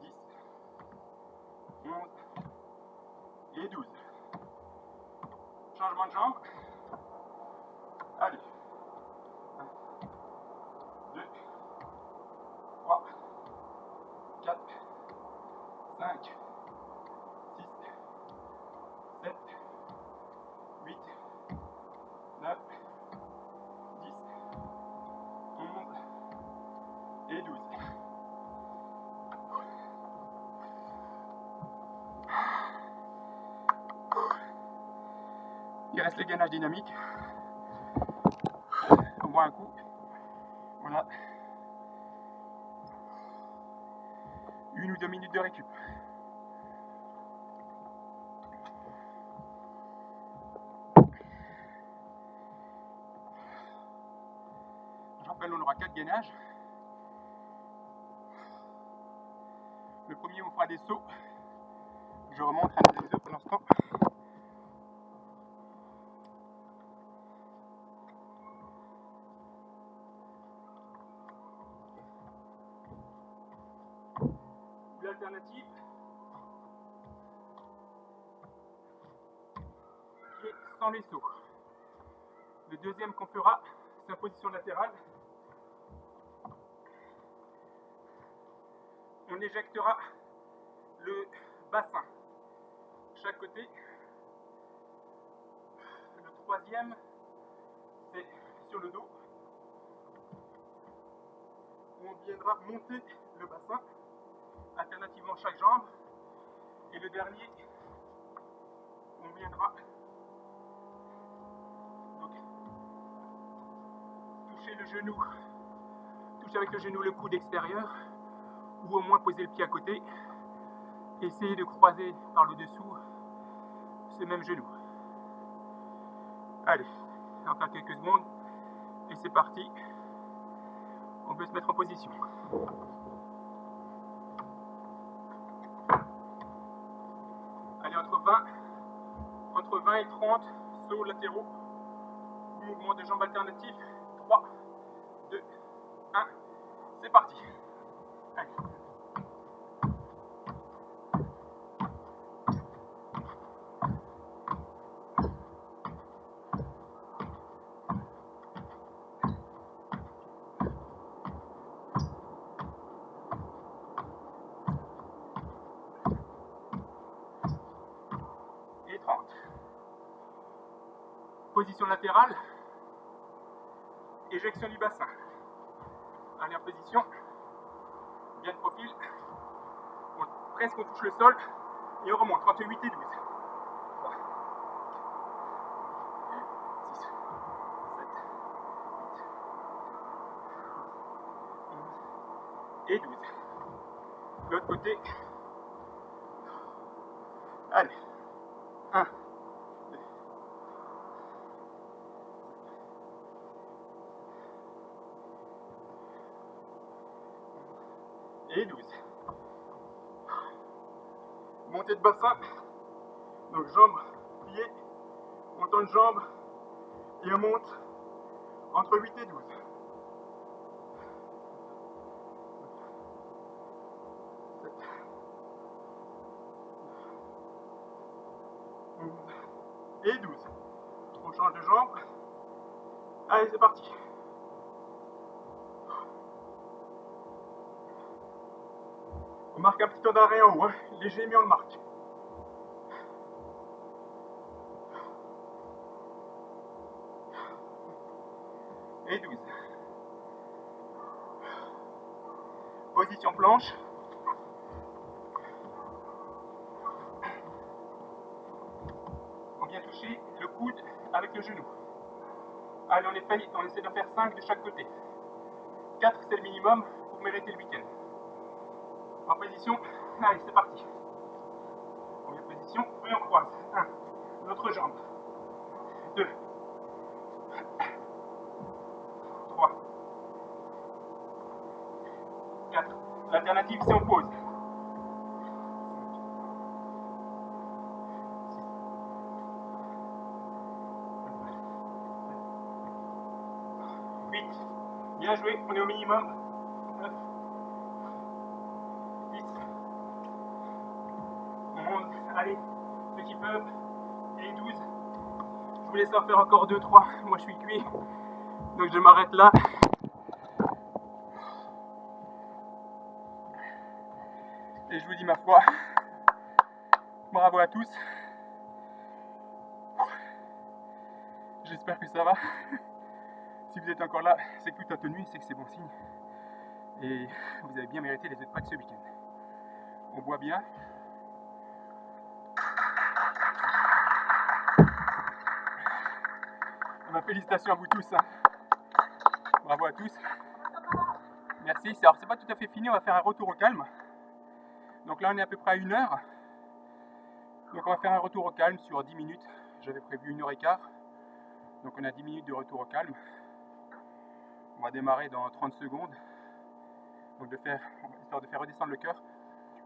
Speaker 1: 10, 11 et 12. Changement de jambe. Allez. 1, 2, 3, 4, 5, 6, 7, 8, 9, 10, 11 et 12. Il reste les gainages dynamiques. On boit un coup. Voilà. 1 ou 2 minutes de récup. Je rappelle, on aura 4 gainages. Le premier, on fera des sauts. Je remonte un des sauts pour l'instant. alternative qui est sans les sauts. Le deuxième qu'on fera, c'est en position latérale. On éjectera le bassin chaque côté. Le troisième, c'est sur le dos, où on viendra monter le bassin, alternativement chaque jambe. Et le dernier, on viendra donc toucher le genou, toucher avec le genou le coude extérieur, ou au moins poser le pied à côté, essayer de croiser par le dessous ce même genou. Allez, encore quelques secondes et c'est parti. On peut se mettre en position. Allez, entre 20 et 30 sauts latéraux, mouvement de jambes alternatifs. 3, 2, 1, c'est parti. Allez. Et 30. Position latérale, éjection du bassin. Allez, en position, bien de profil, presque on touche le sol et on remonte, 38 et 12. 3, 6, 7, 8, 11 et 12. De l'autre côté, allez, 1, 2, et 12. Montée de bassin, donc jambes, pieds, montant de jambes, et on monte entre 8 et 12. 7, 11 et 12. On change de jambes. Allez, c'est parti. On marque un petit temps d'arrêt en haut, hein. Léger, mais on le marque. Et 12. Position planche. On vient toucher le coude avec le genou. Allez, on essaie de faire 5 de chaque côté. 4, c'est le minimum pour mériter le week-end. En position, allez, c'est parti. On vient en position et on croise. 1, l'autre jambe. 2, 3, 4. L'alternative, c'est on pose. 8. Bien joué, on est au minimum. 9, 10, 11, allez, ceux qui peuvent, et 12. Je vous laisse en faire encore 2, 3. Moi je suis cuit, donc je m'arrête là. Et je vous dis ma foi, bravo à tous. J'espère que ça va. Si vous êtes encore là, c'est que tout a tenu, c'est que c'est bon signe. Et vous avez bien mérité les autres packs ce week-end. On boit bien. Félicitations à vous tous. Hein. Bravo à tous. Merci. Alors c'est pas tout à fait fini, on va faire un retour au calme. Donc là on est à peu près à 1 heure. Donc on va faire un retour au calme sur 10 minutes. J'avais prévu 1h15. Donc on a 10 minutes de retour au calme. On va démarrer dans 30 secondes. Donc histoire de faire redescendre le cœur.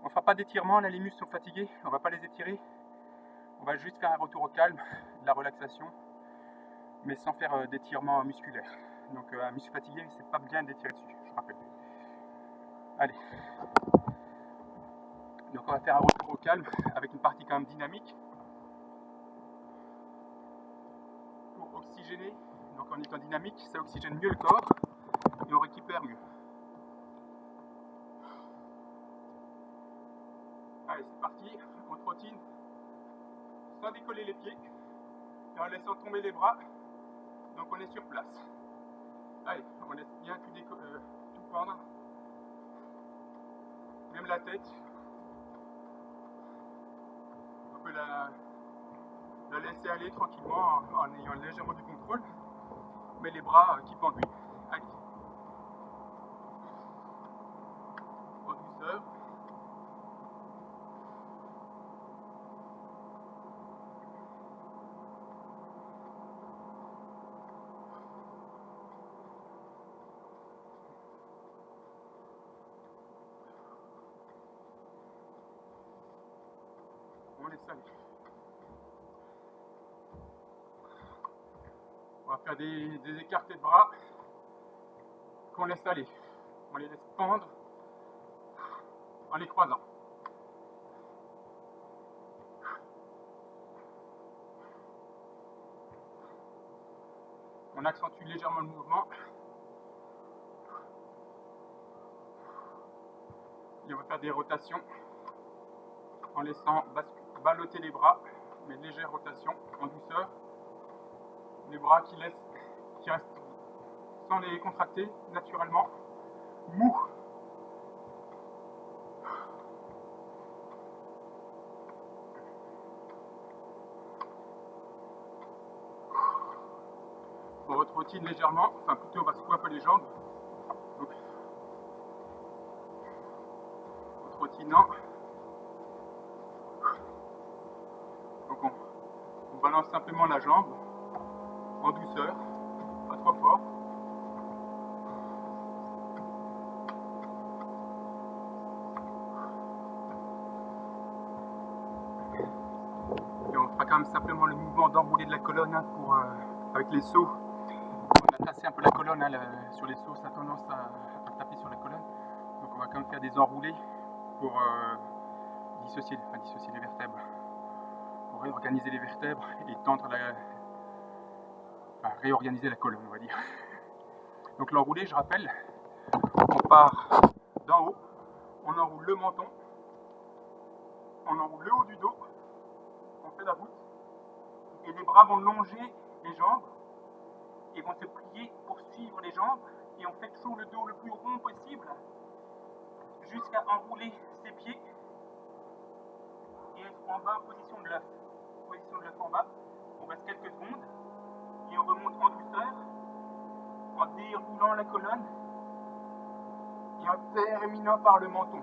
Speaker 1: On ne fera pas d'étirement, là les muscles sont fatigués, on ne va pas les étirer. On va juste faire un retour au calme, de la relaxation, mais sans faire d'étirement musculaire. Donc un muscle fatigué, c'est pas bien d'étirer dessus, je rappelle. Allez. Donc on va faire un retour au calme avec une partie quand même dynamique pour oxygéner. Donc en étant dynamique, ça oxygène mieux le corps et on récupère mieux. Allez, c'est parti, on trottine sans décoller les pieds et en laissant tomber les bras. Donc on est sur place. Allez, on laisse bien tout pendre, même la tête. On peut la laisser aller tranquillement en ayant légèrement du contrôle, mais les bras qui pendent. Allez, en douceur. On laisse aller. On va faire des écartés de bras qu'on laisse aller. On les laisse pendre en les croisant. On accentue légèrement le mouvement. Et on va faire des rotations en laissant balloter les bras, mais légère rotation en douceur. Les bras qui restent sans les contracter naturellement, mou. On retrottine légèrement, enfin plutôt on va secouer un peu les jambes. Donc, en trottinant. Donc on balance simplement la jambe en douceur, pas trop fort. Et on fera quand même simplement le mouvement d'enrouler de la colonne hein, avec les sauts. On a tassé un peu la colonne hein, sur les sauts, ça a tendance à taper sur la colonne. Donc on va quand même faire des enroulés pour dissocier les vertèbres. Pour réorganiser les vertèbres et tendre réorganiser la colonne, on va dire. Donc l'enroulé, je rappelle, on part d'en haut, on enroule le menton, on enroule le haut du dos, on fait la voûte, et les bras vont longer les jambes et vont se plier pour suivre les jambes, et on fait toujours le dos le plus rond possible jusqu'à enrouler ses pieds et être en bas en position de l'œuf. Position de l'œuf en bas, on reste quelques secondes et on remonte en douceur en déroulant la colonne et en terminant par le menton.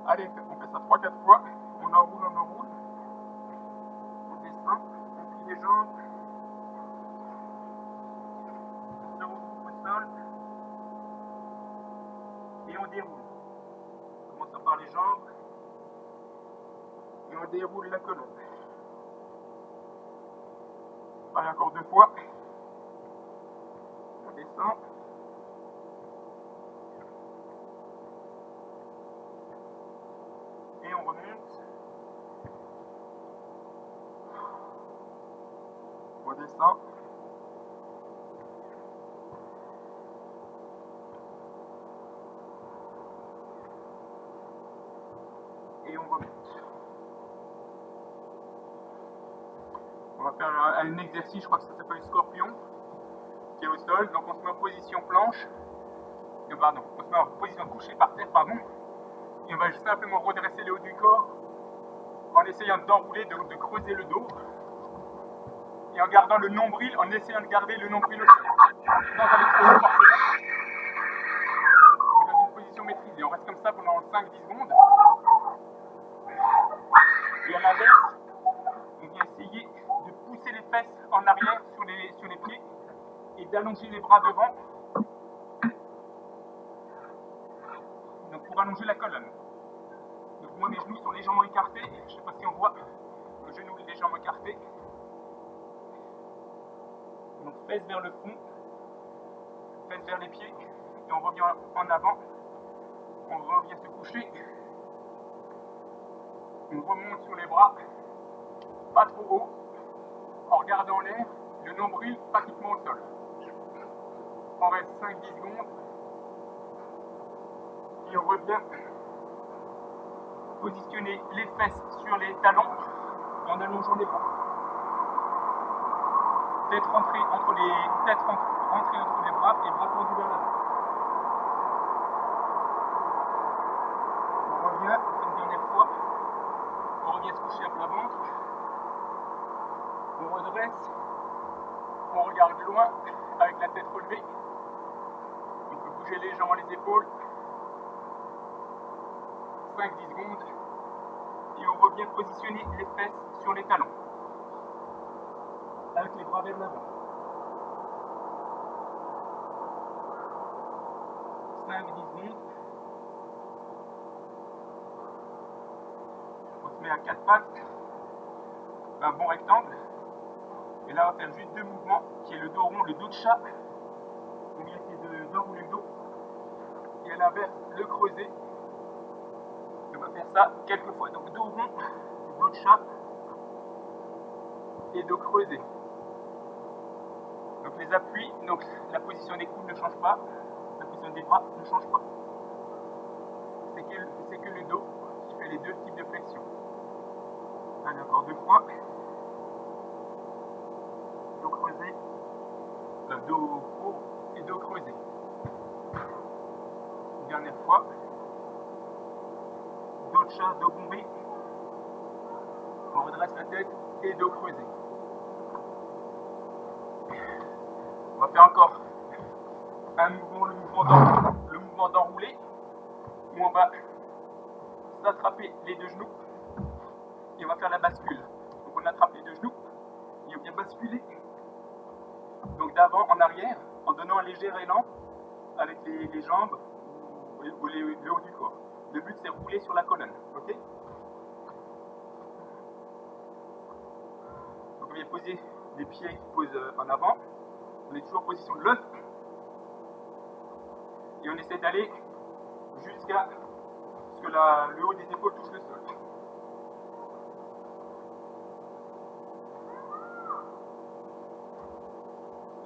Speaker 1: Allez, on fait ça 3-4 fois, on enroule, on descend, on plie les jambes, on se retrouve au sol et on déroule. On commence par les jambes et on déroule la colonne. Allez, encore 2 fois. On descend. Et on remonte. On descend. Et on remonte. On va faire un exercice, je crois que ça s'appelle scorpion, qui est au sol. Donc on se met en position planche, on se met en position couchée par terre, et on va simplement redresser le haut du corps en essayant d'enrouler, de creuser le dos, et en gardant le nombril, en essayant de garder le nombril au sol, sans aller trop haut forcément, mais dans une position maîtrisée. On reste comme ça pendant 5-10 secondes, et à l'inverse, on vient essayer de pousser les fesses en arrière sur les pieds et d'allonger les bras devant, donc pour allonger la colonne. Donc moi mes genoux sont légèrement écartés, je ne sais pas si on voit, le genou est légèrement écarté. Donc fesses vers le front, fesses vers les pieds, et on revient en avant, on revient se coucher, On remonte sur les bras, pas trop haut, en regardant l'air, le nombril pratiquement au sol. On reste 5-10 secondes et on revient positionner les fesses sur les talons et en allongeant les bras. Tête rentrée entre les bras et bras tendus vers l'avant. On revient une dernière fois. On revient se coucher à plat ventre. On redresse. On regarde loin avec la tête relevée. On peut bouger légèrement les épaules. 5-10 secondes. Et on revient positionner les fesses sur les talons. Avec les bras vers l'avant. 5-10 secondes. On se met à 4 pattes, un bon rectangle. Et là, on va faire juste 2 mouvements, qui est le dos rond, le dos de chat. On vient essayer d'enrouler le dos. Et à l'inverse, le creuser. Et on va faire ça quelques fois. Donc dos rond, dos de chat et dos creusé. Donc les appuis, donc la position des coudes ne change pas, la position des bras ne change pas. C'est que le dos qui fait les deux types de flexion. Allez, encore 2 fois. Dos creusé, dos haut et dos creusé. Dernière fois. Dos de chat, dos bombé. On redresse la tête et dos creusé. On va faire encore un mouvement, le mouvement d'enroulé, où on va s'attraper les 2 genoux et on va faire la bascule. Donc on attrape les 2 genoux et on vient basculer. Donc d'avant en arrière, en donnant un léger élan avec les jambes ou le haut du corps. Le but c'est rouler sur la colonne, ok? Donc on vient poser les pieds qui posent en avant. On est toujours en position de l'œuf. Et on essaie d'aller jusqu'à ce que le haut des épaules touche le sol.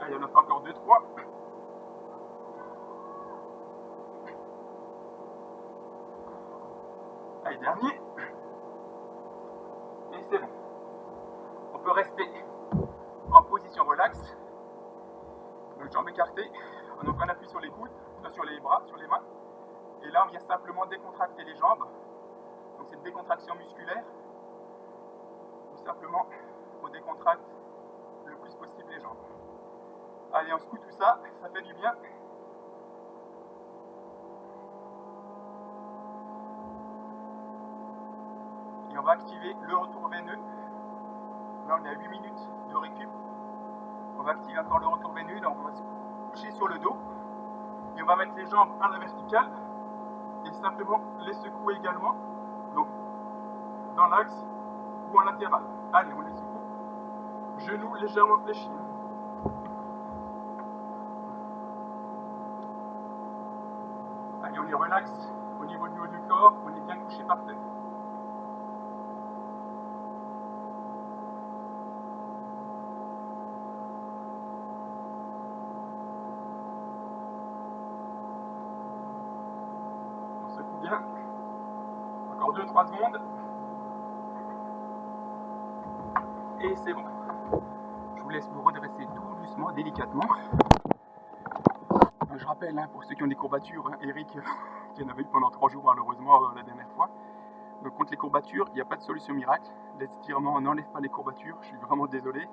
Speaker 1: Allez, on en fait encore 2-3. Allez, dernier. Et c'est bon. On peut rester en position relax. Donc jambes écartées. Donc on appuie sur les coudes, sur les bras, sur les mains. Et là on vient simplement décontracter les jambes. Donc c'est une décontraction musculaire. Tout simplement on décontracte le plus possible les jambes. Allez, on secoue tout ça, ça fait du bien. Et on va activer le retour veineux. Là on est à 8 minutes de récup. On va activer encore le retour veineux, donc on va se coucher sur le dos. Et on va mettre les jambes à la verticale et simplement les secouer également, donc dans l'axe ou en latéral. Allez, on les secoue. Genoux légèrement fléchis. Allez, on est relax au niveau du haut du corps, on est bien couché par terre. On secoue bien. Encore 2-3 secondes. Et c'est bon. Je vous laisse vous redresser tout doucement, délicatement. Je rappelle, pour ceux qui ont des courbatures, Eric qui en avait eu pendant 3 jours malheureusement la dernière fois. Donc contre les courbatures, il n'y a pas de solution miracle. L'estirement n'enlève pas les courbatures, je suis vraiment désolé.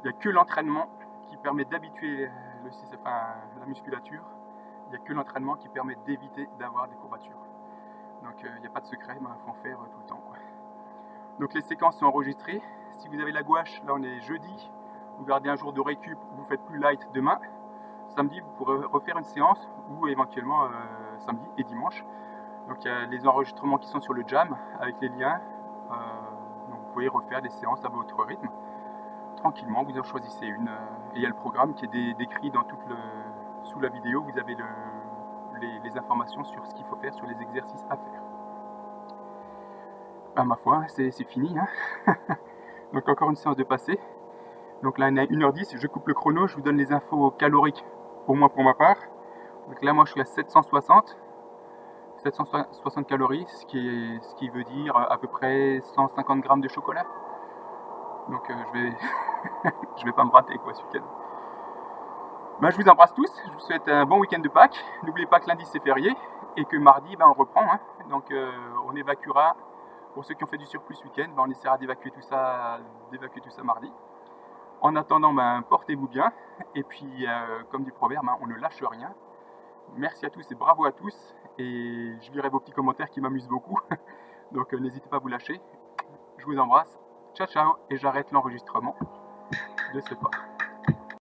Speaker 1: Il n'y a que l'entraînement qui permet d'habituer la musculature. Il n'y a que l'entraînement qui permet d'éviter d'avoir des courbatures. Donc il n'y a pas de secret, il faut en faire tout le temps. Donc les séquences sont enregistrées. Si vous avez la gouache, là on est jeudi, vous gardez un jour de récup, vous faites plus light demain. Samedi, vous pourrez refaire une séance ou éventuellement samedi et dimanche. Donc il y a les enregistrements qui sont sur le Jam avec les liens. Donc vous pouvez refaire des séances à votre rythme. Tranquillement, vous en choisissez une. Et il y a le programme qui est décrit dans sous la vidéo. Vous avez les informations sur ce qu'il faut faire, sur les exercices à faire. Ah ma foi, c'est fini. Hein. Donc encore une séance de passé. Donc là on est à 1h10, je coupe le chrono, je vous donne les infos caloriques, au moins pour ma part. Donc là moi je suis à 760 calories, ce qui veut dire à peu près 150 grammes de chocolat. Donc je vais pas me rater quoi ce week-end. Ben, je vous embrasse tous, je vous souhaite un bon week-end de Pâques. N'oubliez pas que lundi c'est férié et que mardi ben, on reprend. Hein. Donc on évacuera, pour ceux qui ont fait du surplus ce week-end, ben, on essaiera d'évacuer tout ça mardi. En attendant, ben, portez-vous bien. Et puis, comme dit le proverbe, hein, on ne lâche rien. Merci à tous et bravo à tous. Et je lirai vos petits commentaires qui m'amusent beaucoup. Donc n'hésitez pas à vous lâcher. Je vous embrasse. Ciao, ciao. Et j'arrête l'enregistrement de ce pas.